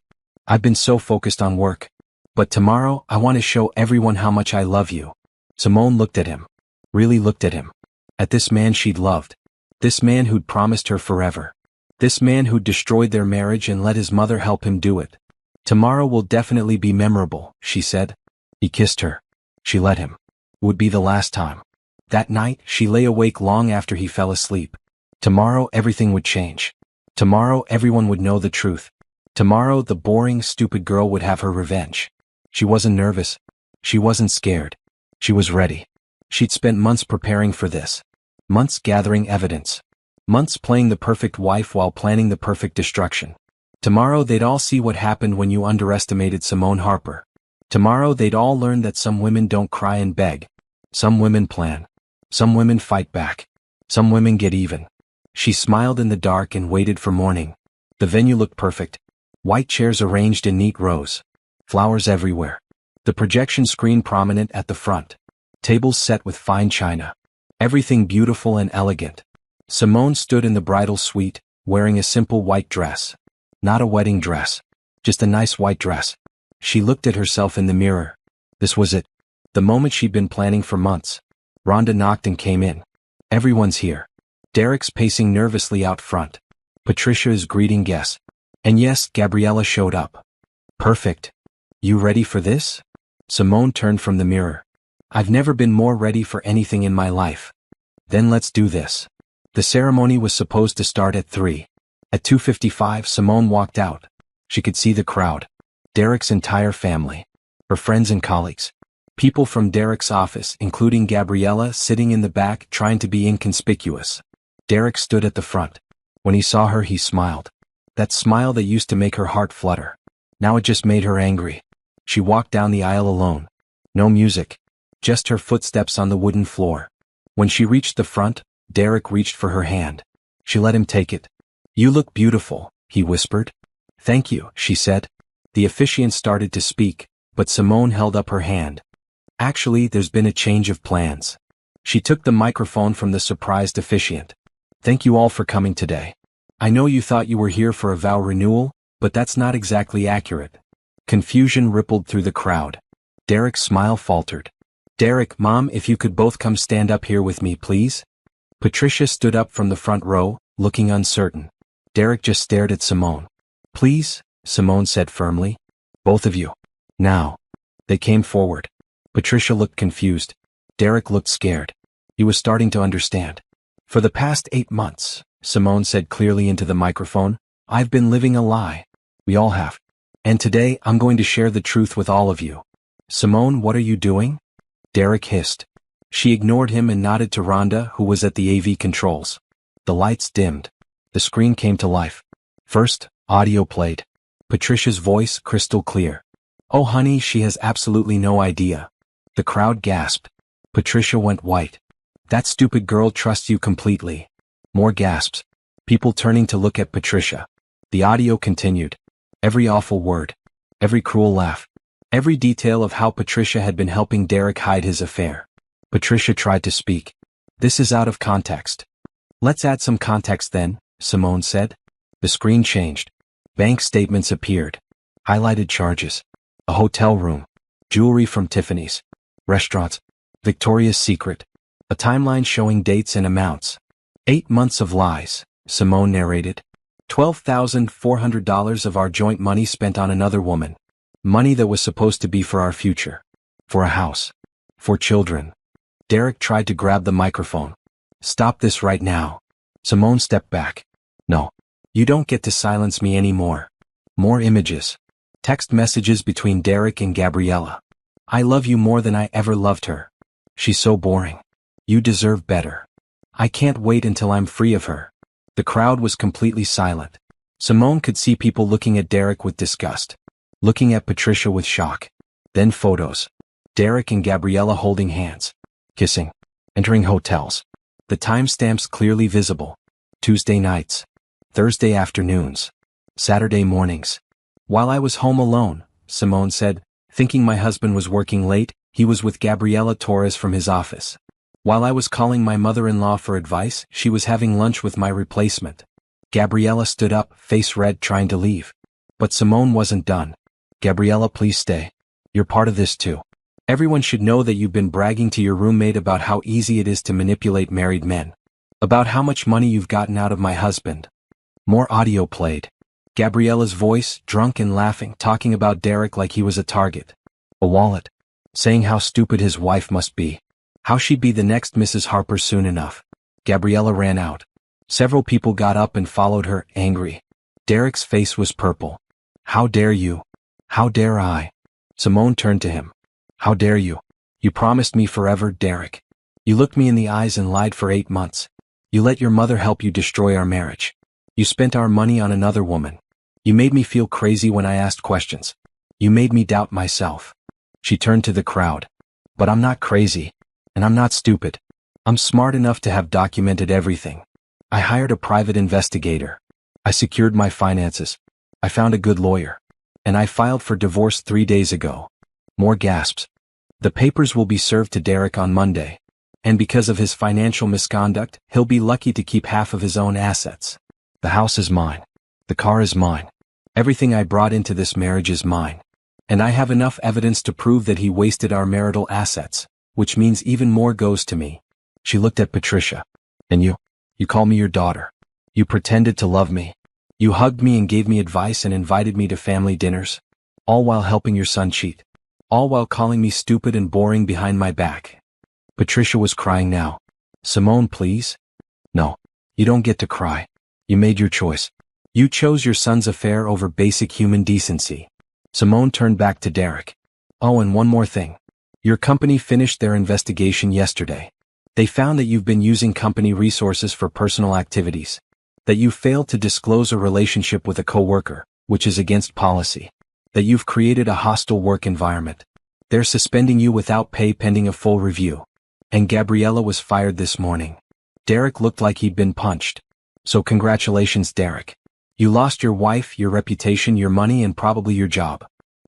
"I've been so focused on work. But tomorrow, I want to show everyone how much I love you." Simone looked at him. Really looked at him. At this man she'd loved. This man who'd promised her forever. This man who'd destroyed their marriage and let his mother help him do it. "Tomorrow will definitely be memorable," she said. He kissed her. She let him. It would be the last time. That night, she lay awake long after he fell asleep. Tomorrow everything would change. Tomorrow everyone would know the truth. Tomorrow the boring, stupid girl would have her revenge. She wasn't nervous. She wasn't scared. She was ready. She'd spent months preparing for this. Months gathering evidence. Months playing the perfect wife while planning the perfect destruction. Tomorrow they'd all see what happened when you underestimated Simone Harper. Tomorrow they'd all learn that some women don't cry and beg. Some women plan. Some women fight back. Some women get even. She smiled in the dark and waited for morning. The venue looked perfect. White chairs arranged in neat rows. Flowers everywhere. The projection screen prominent at the front. Tables set with fine china. Everything beautiful and elegant. Simone stood in the bridal suite, wearing a simple white dress. Not a wedding dress. Just a nice white dress. She looked at herself in the mirror. This was it. The moment she'd been planning for months. Rhonda knocked and came in. Everyone's here. Derek's pacing nervously out front. Patricia is greeting guests. And yes, Gabriella showed up. Perfect. You ready for this? Simone turned from the mirror. I've never been more ready for anything in my life. Then let's do this. The ceremony was supposed to start at 3. At 2:55, Simone walked out. She could see the crowd. Derek's entire family. Her friends and colleagues. People from Derek's office, including Gabriella, sitting in the back trying to be inconspicuous. Derek stood at the front. When he saw her, he smiled. That smile that used to make her heart flutter. Now it just made her angry. She walked down the aisle alone. No music. Just her footsteps on the wooden floor. When she reached the front, Derek reached for her hand. She let him take it. You look beautiful, he whispered. Thank you, she said. The officiant started to speak, but Simone held up her hand. Actually, there's been a change of plans. She took the microphone from the surprised officiant. Thank you all for coming today. I know you thought you were here for a vow renewal, but that's not exactly accurate. Confusion rippled through the crowd. Derek's smile faltered. Derek, Mom, if you could both come stand up here with me, please. Patricia stood up from the front row, looking uncertain. Derek just stared at Simone. Please, Simone said firmly. Both of you. Now. They came forward. Patricia looked confused. Derek looked scared. He was starting to understand. For the past 8 months, Simone said clearly into the microphone, I've been living a lie. We all have. And today, I'm going to share the truth with all of you. Simone, what are you doing? Derek hissed. She ignored him and nodded to Rhonda, who was at the AV controls. The lights dimmed. The screen came to life. First, audio played. Patricia's voice crystal clear. Oh honey, she has absolutely no idea. The crowd gasped. Patricia went white. That stupid girl trusts you completely. More gasps. People turning to look at Patricia. The audio continued. Every awful word. Every cruel laugh. Every detail of how Patricia had been helping Derek hide his affair. Patricia tried to speak. This is out of context. Let's add some context then, Simone said. The screen changed. Bank statements appeared. Highlighted charges. A hotel room. Jewelry from Tiffany's. Restaurants. Victoria's Secret. A timeline showing dates and amounts. 8 months of lies, Simone narrated. $12,400 of our joint money spent on another woman. Money that was supposed to be for our future. For a house. For children. Derek tried to grab the microphone. Stop this right now. Simone stepped back. No. You don't get to silence me anymore. More images. Text messages between Derek and Gabriella. I love you more than I ever loved her. She's so boring. You deserve better. I can't wait until I'm free of her. The crowd was completely silent. Simone could see people looking at Derek with disgust. Looking at Patricia with shock. Then photos. Derek and Gabriella holding hands. Kissing. Entering hotels. The timestamps clearly visible. Tuesday nights. Thursday afternoons. Saturday mornings. While I was home alone, Simone said, thinking my husband was working late, he was with Gabriela Torres from his office. While I was calling my mother-in-law for advice, she was having lunch with my replacement. Gabriela stood up, face red, trying to leave. But Simone wasn't done. Gabriela, please stay. You're part of this too. Everyone should know that you've been bragging to your roommate about how easy it is to manipulate married men. About how much money you've gotten out of my husband. More audio played. Gabriela's voice, drunk and laughing, talking about Derek like he was a target. A wallet. Saying how stupid his wife must be. How she'd be the next Mrs. Harper soon enough. Gabriella ran out. Several people got up and followed her, angry. Derek's face was purple. How dare you? How dare I? Simone turned to him. How dare you? You promised me forever, Derek. You looked me in the eyes and lied for 8 months. You let your mother help you destroy our marriage. You spent our money on another woman. You made me feel crazy when I asked questions. You made me doubt myself. She turned to the crowd. But I'm not crazy. And I'm not stupid. I'm smart enough to have documented everything. I hired a private investigator. I secured my finances. I found a good lawyer. And I filed for divorce 3 days ago. More gasps. The papers will be served to Derek on Monday. And because of his financial misconduct, he'll be lucky to keep half of his own assets. The house is mine. The car is mine. Everything I brought into this marriage is mine. And I have enough evidence to prove that he wasted our marital assets, which means even more goes to me. She looked at Patricia. And you call me your daughter. You pretended to love me. You hugged me and gave me advice and invited me to family dinners. All while helping your son cheat. All while calling me stupid and boring behind my back. Patricia was crying now. Simone, please? No. You don't get to cry. You made your choice. You chose your son's affair over basic human decency. Simone turned back to Derek. Oh, and one more thing. Your company finished their investigation yesterday. They found that you've been using company resources for personal activities. That you failed to disclose a relationship with a coworker, which is against policy. That you've created a hostile work environment. They're suspending you without pay pending a full review. And Gabriella was fired this morning. Derek looked like he'd been punched. So congratulations, Derek. You lost your wife, your reputation, your money, and probably your job.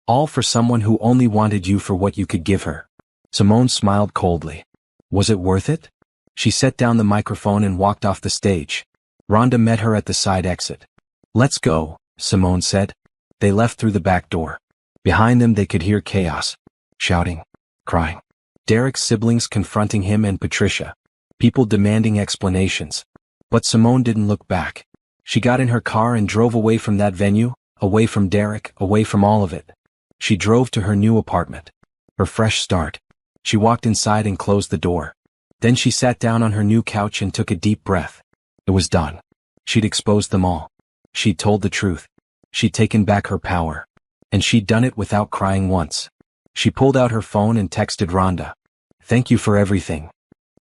All for someone who only wanted you for what you could give her. Simone smiled coldly. Was it worth it? She set down the microphone and walked off the stage. Rhonda met her at the side exit. Let's go, Simone said. They left through the back door. Behind them they could hear chaos. Shouting. Crying. Derek's siblings confronting him and Patricia. People demanding explanations. But Simone didn't look back. She got in her car and drove away from that venue, away from Derek, away from all of it. She drove to her new apartment. Her fresh start. She walked inside and closed the door. Then she sat down on her new couch and took a deep breath. It was done. She'd exposed them all. She'd told the truth. She'd taken back her power. And she'd done it without crying once. She pulled out her phone and texted Rhonda. Thank you for everything.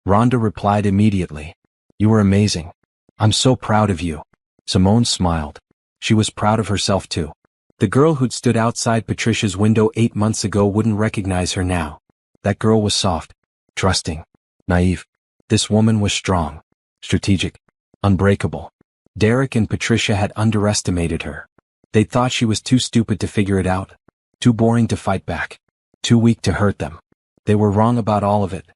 Rhonda replied immediately. You were amazing. I'm so proud of you. Simone smiled. She was proud of herself too. The girl who'd stood outside Patricia's window 8 months ago wouldn't recognize her now. That girl was soft, trusting, naive. This woman was strong, strategic, unbreakable. Derek and Patricia had underestimated her. They thought she was too stupid to figure it out, too boring to fight back, too weak to hurt them. They were wrong about all of it.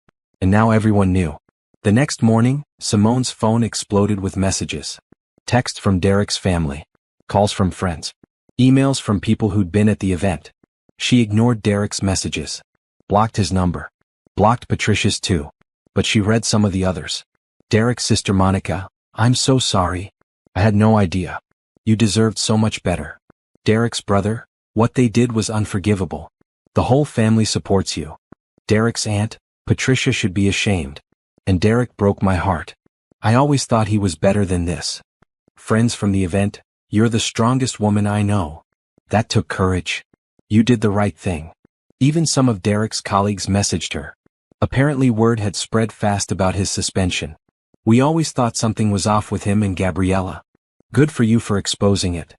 And now everyone knew. The next morning, Simone's phone exploded with messages. Texts from Derek's family. Calls from friends. Emails from people who'd been at the event. She ignored Derek's messages. Blocked his number. Blocked Patricia's too. But she read some of the others. Derek's sister Monica. I'm so sorry. I had no idea. You deserved so much better. Derek's brother, what they did was unforgivable. The whole family supports you. Derek's aunt, Patricia, should be ashamed. And Derek broke my heart. I always thought he was better than this. Friends from the event, you're the strongest woman I know. That took courage. You did the right thing. Even some of Derek's colleagues messaged her. Apparently word had spread fast about his suspension. We always thought something was off with him and Gabriella. Good for you for exposing it.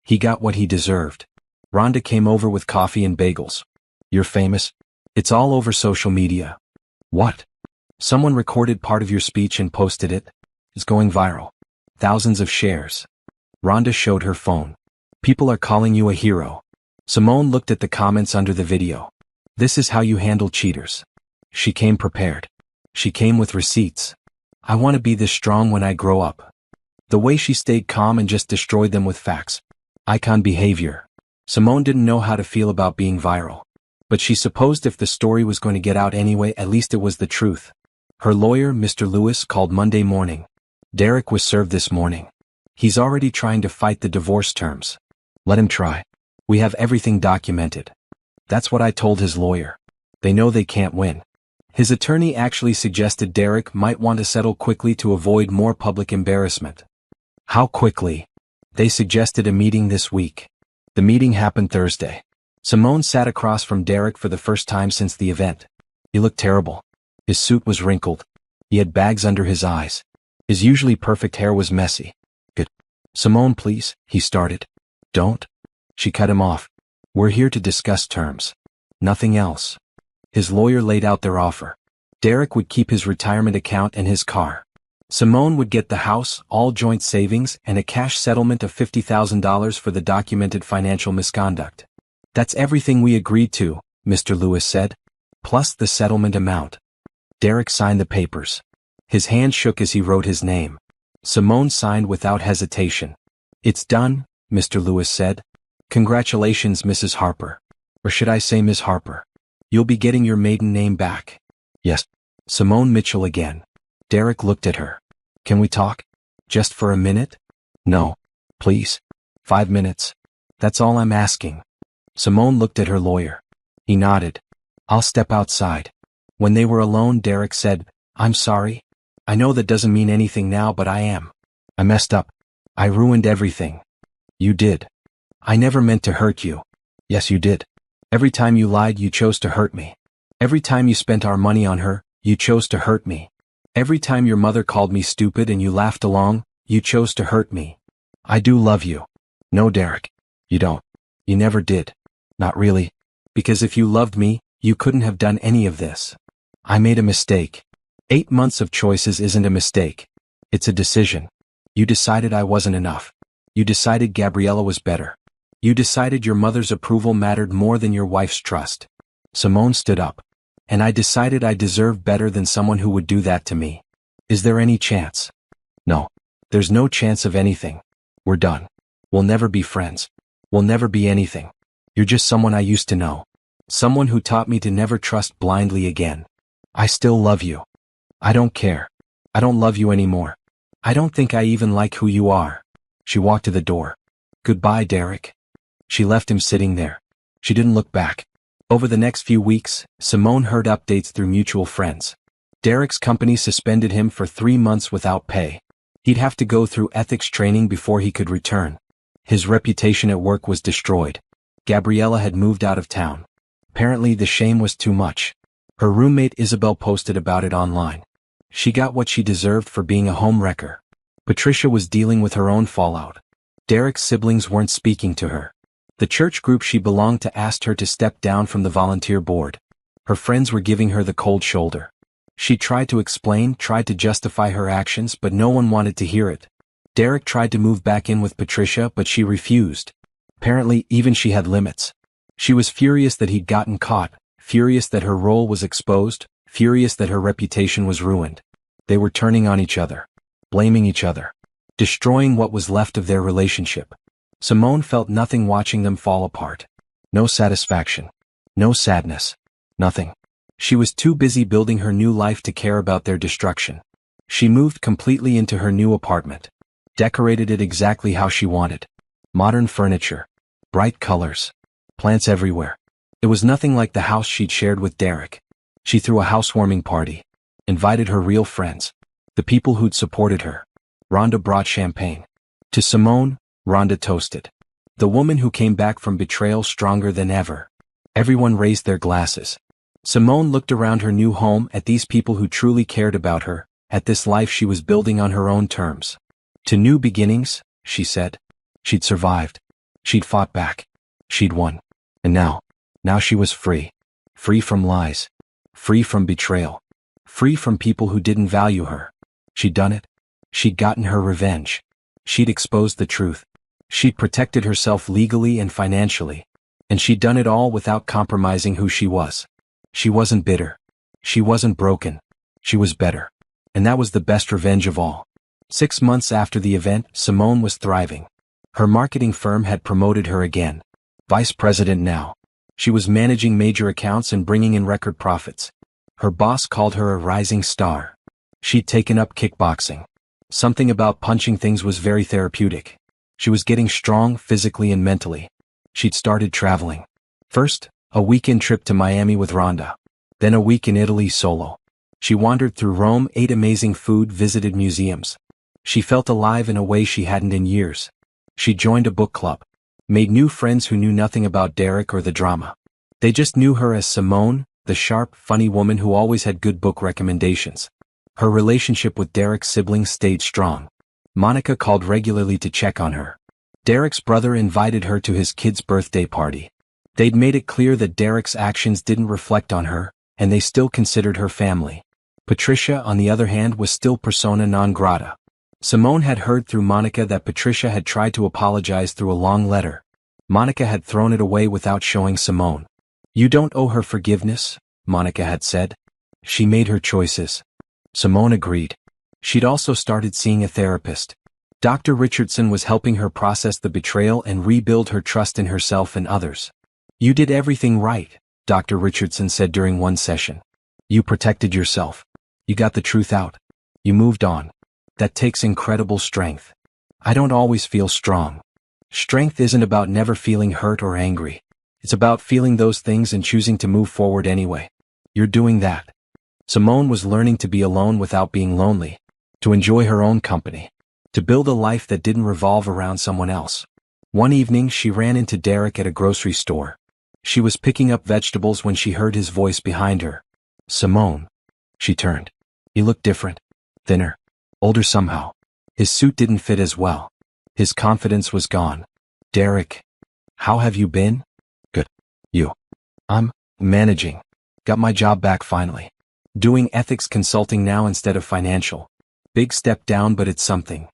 He got what he deserved. Rhonda came over with coffee and bagels. You're famous. It's all over social media. What? Someone recorded part of your speech and posted it. It's going viral. Thousands of shares. Rhonda showed her phone. People are calling you a hero. Simone looked at the comments under the video. This is how you handle cheaters. She came prepared. She came with receipts. I want to be this strong when I grow up. The way she stayed calm and just destroyed them with facts. Icon behavior. Simone didn't know how to feel about being viral. But she supposed if the story was going to get out anyway, at least it was the truth. Her lawyer, Mr. Lewis, called Monday morning. Derek was served this morning. He's already trying to fight the divorce terms. Let him try. We have everything documented. That's what I told his lawyer. They know they can't win. His attorney actually suggested Derek might want to settle quickly to avoid more public embarrassment. How quickly? They suggested a meeting this week. The meeting happened Thursday. Simone sat across from Derek for the first time since the event. He looked terrible. His suit was wrinkled. He had bags under his eyes. His usually perfect hair was messy. Good. Simone, please, he started. Don't. She cut him off. We're here to discuss terms. Nothing else. His lawyer laid out their offer. Derek would keep his retirement account and his car. Simone would get the house, all joint savings, and a cash settlement of $50,000 for the documented financial misconduct. That's everything we agreed to, Mr. Lewis said. Plus the settlement amount. Derek signed the papers. His hand shook as he wrote his name. Simone signed without hesitation. It's done, Mr. Lewis said. Congratulations, Mrs. Harper. Or should I say Miss Harper? You'll be getting your maiden name back. Yes. Simone Mitchell again. Derek looked at her. Can we talk? Just for a minute? No. Please. 5 minutes. That's all I'm asking. Simone looked at her lawyer. He nodded. I'll step outside. When they were alone, Derek said, I'm sorry. I know that doesn't mean anything now, but I am. I messed up. I ruined everything. You did. I never meant to hurt you. Yes, you did. Every time you lied, you chose to hurt me. Every time you spent our money on her, you chose to hurt me. Every time your mother called me stupid and you laughed along, you chose to hurt me. I do love you. No, Derek. You don't. You never did. Not really. Because if you loved me, you couldn't have done any of this. I made a mistake. 8 months of choices isn't a mistake. It's a decision. You decided I wasn't enough. You decided Gabriella was better. You decided your mother's approval mattered more than your wife's trust. Simone stood up. And I decided I deserved better than someone who would do that to me. Is there any chance? No. There's no chance of anything. We're done. We'll never be friends. We'll never be anything. You're just someone I used to know. Someone who taught me to never trust blindly again. I still love you. I don't care. I don't love you anymore. I don't think I even like who you are. She walked to the door. Goodbye, Derek. She left him sitting there. She didn't look back. Over the next few weeks, Simone heard updates through mutual friends. Derek's company suspended him for 3 months without pay. He'd have to go through ethics training before he could return. His reputation at work was destroyed. Gabriella had moved out of town. Apparently the shame was too much. Her roommate Isabel posted about it online. She got what she deserved for being a homewrecker. Patricia was dealing with her own fallout. Derek's siblings weren't speaking to her. The church group she belonged to asked her to step down from the volunteer board. Her friends were giving her the cold shoulder. She tried to explain, tried to justify her actions, but no one wanted to hear it. Derek tried to move back in with Patricia, but she refused. Apparently, even she had limits. She was furious that he'd gotten caught, furious that her role was exposed, furious that her reputation was ruined. They were turning on each other, blaming each other, destroying what was left of their relationship. Simone felt nothing watching them fall apart. No satisfaction. No sadness. Nothing. She was too busy building her new life to care about their destruction. She moved completely into her new apartment. decorated it exactly how she wanted. Modern furniture, bright colors, plants everywhere. It was nothing like the house she'd shared with Derek. She threw a housewarming party, invited her real friends, the people who'd supported her. Rhonda brought champagne. To Simone, Rhonda toasted. The woman who came back from betrayal stronger than ever. Everyone raised their glasses. Simone looked around her new home at these people who truly cared about her, at this life she was building on her own terms. To new beginnings, she said. She'd survived. She'd fought back. She'd won. And now she was free. Free from lies. Free from betrayal. Free from people who didn't value her. She'd done it. She'd gotten her revenge. She'd exposed the truth. She'd protected herself legally and financially. And she'd done it all without compromising who she was. She wasn't bitter. She wasn't broken. She was better. And that was the best revenge of all. 6 months after the event, Simone was thriving. Her marketing firm had promoted her again. Vice president now. She was managing major accounts and bringing in record profits. Her boss called her a rising star. She'd taken up kickboxing. Something about punching things was very therapeutic. She was getting strong physically and mentally. She'd started traveling. First, a weekend trip to Miami with Rhonda. Then a week in Italy solo. She wandered through Rome, ate amazing food, visited museums. She felt alive in a way she hadn't in years. She joined a book club. Made new friends who knew nothing about Derek or the drama. They just knew her as Simone, the sharp, funny woman who always had good book recommendations. Her relationship with Derek's siblings stayed strong. Monica called regularly to check on her. Derek's brother invited her to his kid's birthday party. They'd made it clear that Derek's actions didn't reflect on her, and they still considered her family. Patricia, on the other hand, was still persona non grata. Simone had heard through Monica that Patricia had tried to apologize through a long letter. Monica had thrown it away without showing Simone. "You don't owe her forgiveness," Monica had said. "She made her choices." Simone agreed. She'd also started seeing a therapist. Dr. Richardson was helping her process the betrayal and rebuild her trust in herself and others. "You did everything right," Dr. Richardson said during one session. "You protected yourself. You got the truth out. You moved on. That takes incredible strength. I don't always feel strong. Strength isn't about never feeling hurt or angry. It's about feeling those things and choosing to move forward anyway. You're doing that." Simone was learning to be alone without being lonely, to enjoy her own company, to build a life that didn't revolve around someone else. One evening she ran into Derek at a grocery store. She was picking up vegetables when she heard his voice behind her. "Simone." She turned. He looked different, thinner, older somehow. His suit didn't fit as well. His confidence was gone. "Derek, how have you been?" "Good. You?" "I'm managing. Got my job back finally. Doing ethics consulting now instead of financial. Big step down, but it's something."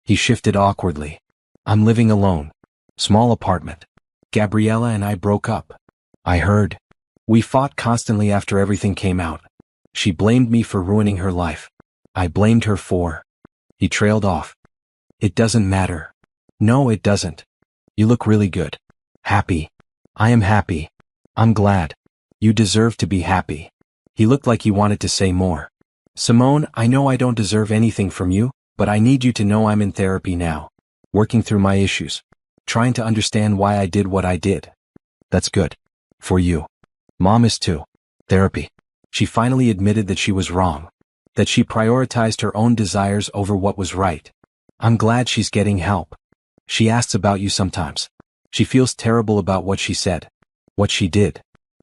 He shifted awkwardly. "I'm living alone. Small apartment. Gabriella and I broke up." "I heard. We fought constantly after everything came out. She blamed me for ruining her life. I blamed her for..." He trailed off. "It doesn't matter." "No, it doesn't. You look really good. Happy." "I am happy. I'm glad. You deserve to be happy." He looked like he wanted to say more. "Simone, I know I don't deserve anything from you, but I need you to know I'm in therapy now. Working through my issues. Trying to understand why I did what I did." "That's good. For you. Mom is too." Therapy. She finally admitted that she was wrong. That she prioritized her own desires over what was right. "I'm glad she's getting help. She asks about you sometimes. She feels terrible about what she said. What she did.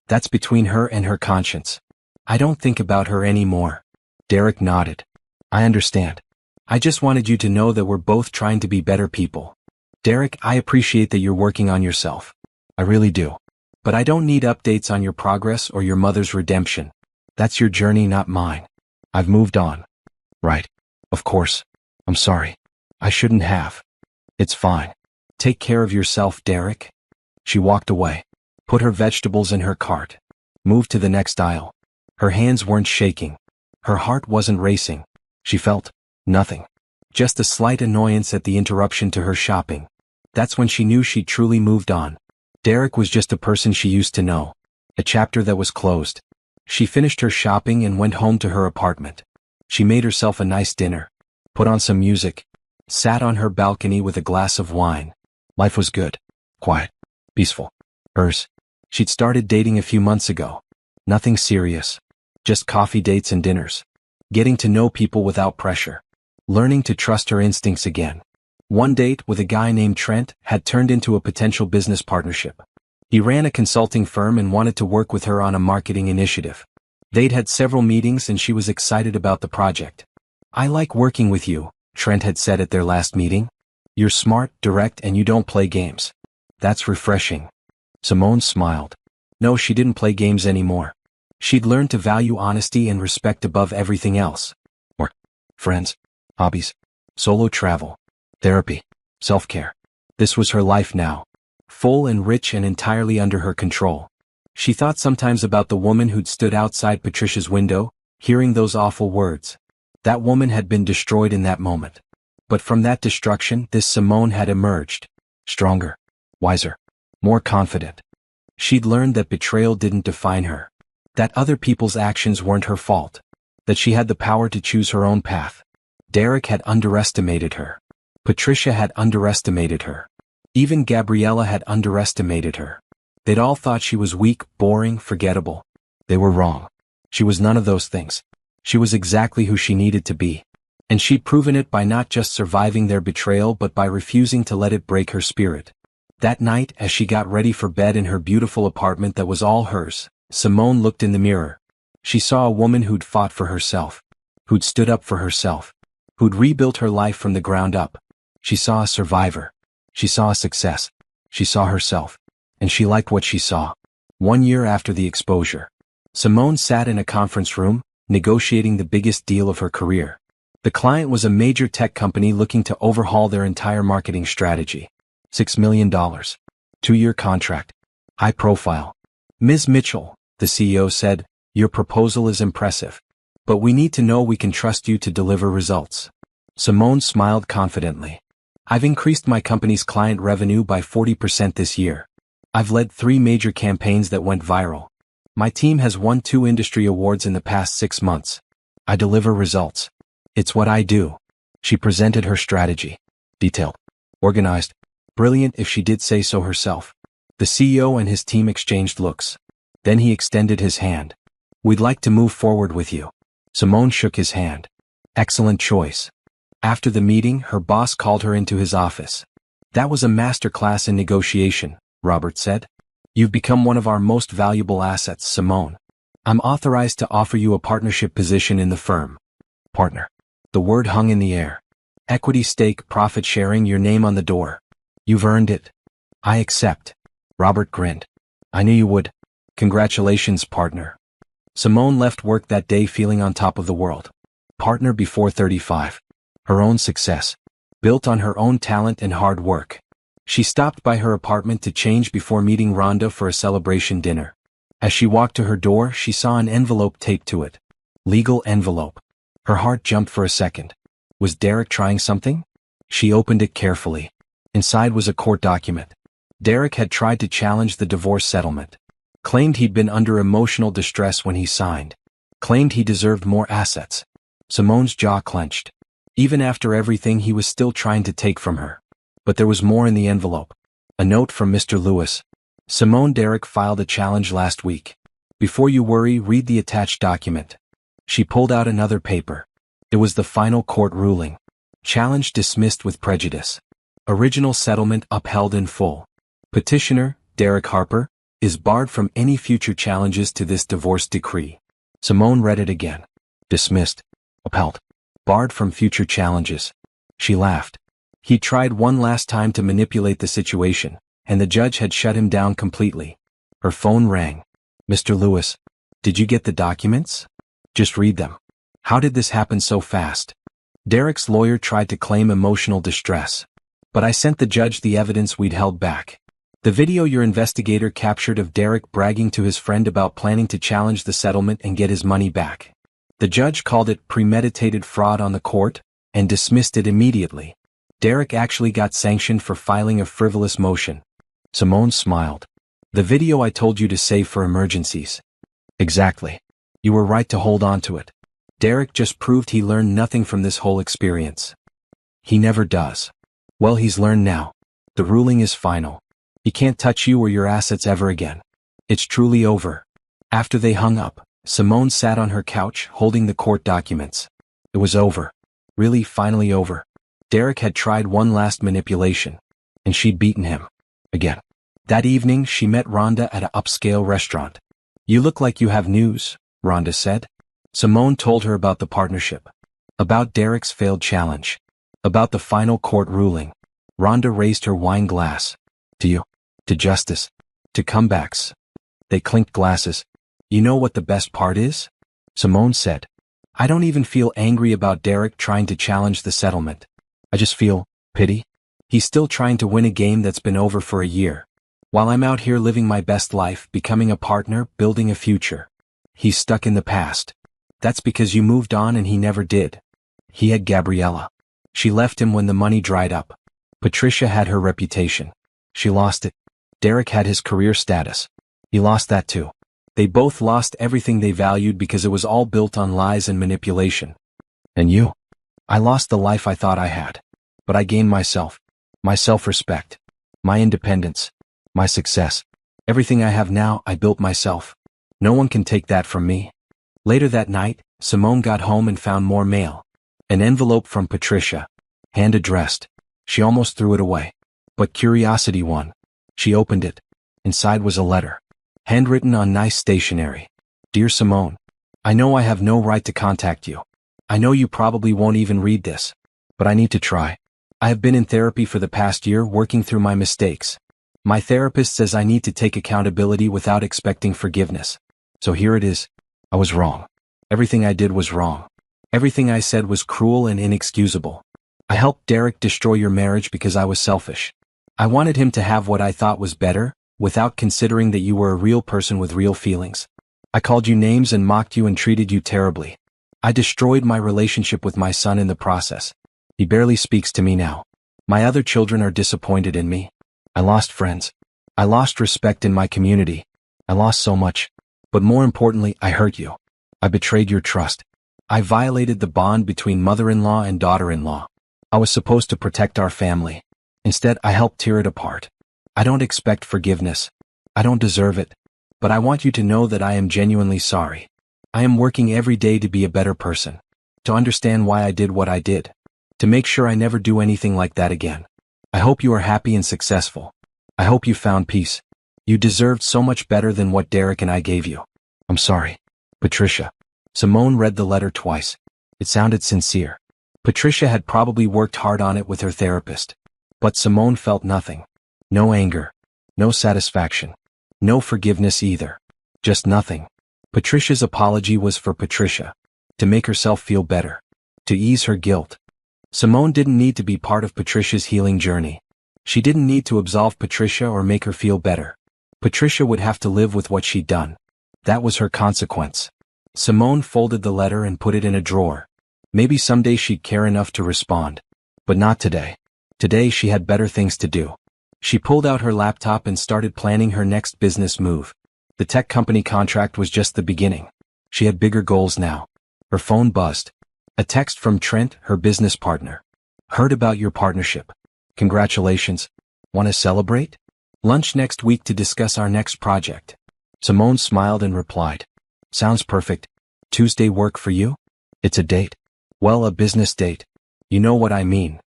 That's between her and her conscience. I don't think about her anymore." Derek nodded. "I understand. I just wanted you to know that we're both trying to be better people. Derek, I appreciate that you're working on yourself. I really do. But I don't need updates on your progress or your mother's redemption. That's your journey, not mine. I've moved on." "Right. Of course. I'm sorry. I shouldn't have." "It's fine. Take care of yourself, Derek." She walked away. Put her vegetables in her cart. Moved to the next aisle. Her hands weren't shaking. Her heart wasn't racing. She felt nothing. Just a slight annoyance at the interruption to her shopping. That's when she knew she'd truly moved on. Derek was just a person she used to know. A chapter that was closed. She finished her shopping and went home to her apartment. She made herself a nice dinner. Put on some music. sat on her balcony with a glass of wine. Life was good. Quiet. Peaceful. Hers. She'd started dating a few months ago. Nothing serious. Just coffee dates and dinners. Getting to know people without pressure. Learning to trust her instincts again. One date with a guy named Trent had turned into a potential business partnership. He ran a consulting firm and wanted to work with her on a marketing initiative. They'd had several meetings and she was excited about the project. "I like working with you," Trent had said at their last meeting. "You're smart, direct, and you don't play games." "That's refreshing." Simone smiled. No, she didn't play games anymore. She'd learned to value honesty and respect above everything else. Work, friends, hobbies, solo travel, therapy, self-care. This was her life now. Full and rich and entirely under her control. She thought sometimes about the woman who'd stood outside Patricia's window, hearing those awful words. That woman had been destroyed in that moment. But from that destruction, this Simone had emerged. Stronger, wiser, more confident. She'd learned that betrayal didn't define her. That other people's actions weren't her fault. That she had the power to choose her own path. Derek had underestimated her. Patricia had underestimated her. Even Gabriella had underestimated her. They'd all thought she was weak, boring, forgettable. They were wrong. She was none of those things. She was exactly who she needed to be. And she'd proven it by not just surviving their betrayal but by refusing to let it break her spirit. That night, as she got ready for bed in her beautiful apartment that was all hers, Simone looked in the mirror. She saw a woman who'd fought for herself. Who'd stood up for herself. Who'd rebuilt her life from the ground up. She saw a survivor. She saw a success. She saw herself. And she liked what she saw. 1 year after the exposure, Simone sat in a conference room, negotiating the biggest deal of her career. The client was a major tech company looking to overhaul their entire marketing strategy. $6 million. 2-year contract. High profile. "Ms. Mitchell," the CEO said, "your proposal is impressive. But we need to know we can trust you to deliver results." Simone smiled confidently. "I've increased my company's client revenue by 40% this year. I've led 3 major campaigns that went viral. My team has won 2 industry awards in the past 6 months. I deliver results. It's what I do." She presented her strategy. Detailed. Organized. Brilliant if she did say so herself. The CEO and his team exchanged looks. Then he extended his hand. "We'd like to move forward with you." Simone shook his hand. "Excellent choice." After the meeting, her boss called her into his office. "That was a masterclass in negotiation," Robert said. "You've become one of our most valuable assets, Simone. I'm authorized to offer you a partnership position in the firm." Partner. The word hung in the air. Equity stake, profit sharing, your name on the door. "You've earned it." "I accept." Robert grinned. "I knew you would. Congratulations, partner." Simone left work that day feeling on top of the world. Partner before 35. Her own success. Built on her own talent and hard work. She stopped by her apartment to change before meeting Rhonda for a celebration dinner. As she walked to her door, she saw an envelope taped to it. Legal envelope. Her heart jumped for a second. Was Derek trying something? She opened it carefully. Inside was a court document. Derek had tried to challenge the divorce settlement. Claimed he'd been under emotional distress when he signed. Claimed he deserved more assets. Simone's jaw clenched. Even after everything, he was still trying to take from her. But there was more in the envelope. A note from Mr. Lewis. "Simone, Derek filed a challenge last week. Before you worry, read the attached document." She pulled out another paper. It was the final court ruling. Challenge dismissed with prejudice. Original settlement upheld in full. Petitioner, Derek Harper, is barred from any future challenges to this divorce decree. Simone read it again. Dismissed. Upheld. Barred from future challenges. She laughed. He tried one last time to manipulate the situation, and the judge had shut him down completely. Her phone rang. "Mr. Lewis, did you get the documents?" "Just read them." "How did this happen so fast?" Derek's lawyer tried to claim emotional distress. "But I sent the judge the evidence we'd held back. The video your investigator captured of Derek bragging to his friend about planning to challenge the settlement and get his money back. The judge called it premeditated fraud on the court, and dismissed it immediately. Derek actually got sanctioned for filing a frivolous motion." Simone smiled. "The video I told you to save for emergencies." "Exactly. You were right to hold on to it. Derek just proved he learned nothing from this whole experience." He never does. Well, he's learned now. The ruling is final. He can't touch you or your assets ever again. It's truly over. After they hung up, Simone sat on her couch holding the court documents. It was over. Really, finally over. Derek had tried one last manipulation, and she'd beaten him. Again. That evening, she met Rhonda at an upscale restaurant. "You look like you have news," Rhonda said. Simone told her about the partnership, about Derek's failed challenge, about the final court ruling. Rhonda raised her wine glass. "To you. To justice. To comebacks." They clinked glasses. "You know what the best part is?" Simone said. "I don't even feel angry about Derek trying to challenge the settlement. I just feel pity. He's still trying to win a game that's been over for a year, while I'm out here living my best life, becoming a partner, building a future. He's stuck in the past. That's because you moved on and he never did. He had Gabriella. She left him when the money dried up. Patricia had her reputation. She lost it. Derek had his career status. He lost that too. They both lost everything they valued because it was all built on lies and manipulation. And you? I lost the life I thought I had. But I gained myself. My self-respect. My independence. My success. Everything I have now, I built myself. No one can take that from me." Later that night, Simone got home and found more mail. An envelope from Patricia. Hand-addressed. She almost threw it away. But curiosity won. She opened it. Inside was a letter. Handwritten on nice stationery. "Dear Simone, I know I have no right to contact you. I know you probably won't even read this. But I need to try. I have been in therapy for the past year working through my mistakes. My therapist says I need to take accountability without expecting forgiveness. So here it is. I was wrong. Everything I did was wrong. Everything I said was cruel and inexcusable. I helped Derek destroy your marriage because I was selfish. I wanted him to have what I thought was better, without considering that you were a real person with real feelings. I called you names and mocked you and treated you terribly. I destroyed my relationship with my son in the process. He barely speaks to me now. My other children are disappointed in me. I lost friends. I lost respect in my community. I lost so much. But more importantly, I hurt you. I betrayed your trust. I violated the bond between mother-in-law and daughter-in-law. I was supposed to protect our family. Instead, I helped tear it apart. I don't expect forgiveness. I don't deserve it. But I want you to know that I am genuinely sorry. I am working every day to be a better person. To understand why I did what I did. To make sure I never do anything like that again. I hope you are happy and successful. I hope you found peace. You deserved so much better than what Derek and I gave you. I'm sorry. Patricia." Simone read the letter twice. It sounded sincere. Patricia had probably worked hard on it with her therapist. But Simone felt nothing. No anger. No satisfaction. No forgiveness either. Just nothing. Patricia's apology was for Patricia. To make herself feel better. To ease her guilt. Simone didn't need to be part of Patricia's healing journey. She didn't need to absolve Patricia or make her feel better. Patricia would have to live with what she'd done. That was her consequence. Simone folded the letter and put it in a drawer. Maybe someday she'd care enough to respond. But not today. Today she had better things to do. She pulled out her laptop and started planning her next business move. The tech company contract was just the beginning. She had bigger goals now. Her phone buzzed. A text from Trent, her business partner. "Heard about your partnership. Congratulations. Want to celebrate? Lunch next week to discuss our next project." Simone smiled and replied. "Sounds perfect. Tuesday work for you?" "It's a date." "Well, a business date. You know what I mean."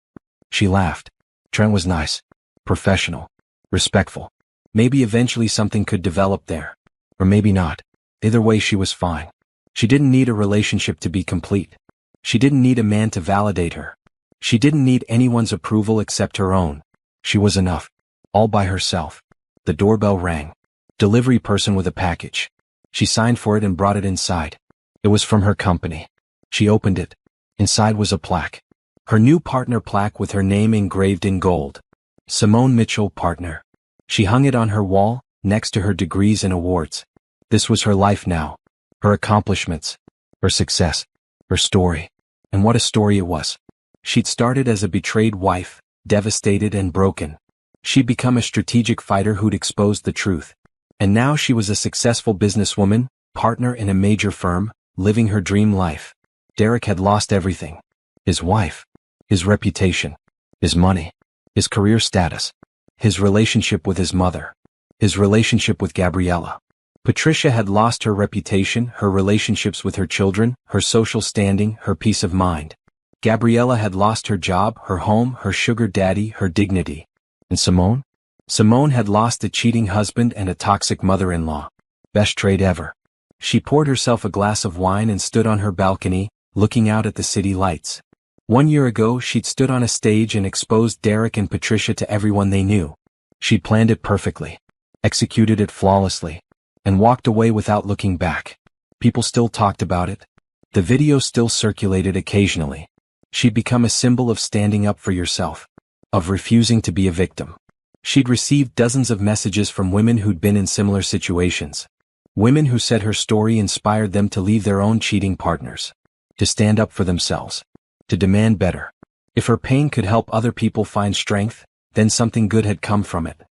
She laughed. Trent was nice. Professional. Respectful. Maybe eventually something could develop there. Or maybe not. Either way, she was fine. She didn't need a relationship to be complete. She didn't need a man to validate her. She didn't need anyone's approval except her own. She was enough. All by herself. The doorbell rang. Delivery person with a package. She signed for it and brought it inside. It was from her company. She opened it. Inside was a plaque. Her new partner plaque with her name engraved in gold. Simone Mitchell, partner. She hung it on her wall, next to her degrees and awards. This was her life now. Her accomplishments. Her success. Her story. And what a story it was. She'd started as a betrayed wife, devastated and broken. She'd become a strategic fighter who'd exposed the truth. And now she was a successful businesswoman, partner in a major firm, living her dream life. Derek had lost everything. His wife. His reputation. His money. His career status. His relationship with his mother. His relationship with Gabriella. Patricia had lost her reputation, her relationships with her children, her social standing, her peace of mind. Gabriella had lost her job, her home, her sugar daddy, her dignity. And Simone? Simone had lost a cheating husband and a toxic mother-in-law. Best trade ever. She poured herself a glass of wine and stood on her balcony, looking out at the city lights. 1 year ago she'd stood on a stage and exposed Derek and Patricia to everyone they knew. She'd planned it perfectly, executed it flawlessly, and walked away without looking back. People still talked about it. The video still circulated occasionally. She'd become a symbol of standing up for yourself, of refusing to be a victim. She'd received dozens of messages from women who'd been in similar situations. Women who said her story inspired them to leave their own cheating partners, to stand up for themselves, to demand better. If her pain could help other people find strength, then something good had come from it.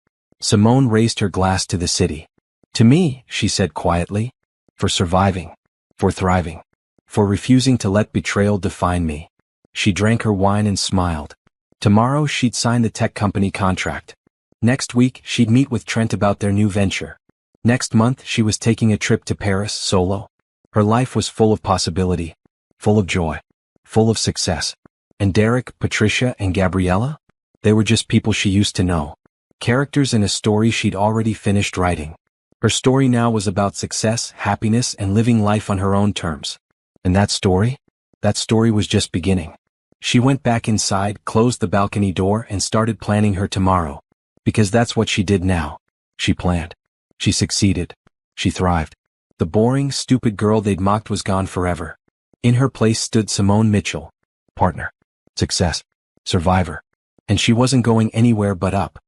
Simone raised her glass to the city. To me, she said quietly, for surviving, for thriving, for refusing to let betrayal define me. She drank her wine and smiled. Tomorrow she'd sign the tech company contract. Next week she'd meet with Trent about their new venture. Next month she was taking a trip to Paris solo. Her life was full of possibility, full of joy, full of success. And Derek, Patricia, and Gabriella? They were just people she used to know. Characters in a story she'd already finished writing. Her story now was about success, happiness, and living life on her own terms. And that story? That story was just beginning. She went back inside, closed the balcony door, and started planning her tomorrow. Because that's what she did now. She planned. She succeeded. She thrived. The boring, stupid girl they'd mocked was gone forever. In her place stood Simone Mitchell. Partner. Success. Survivor. And she wasn't going anywhere but up.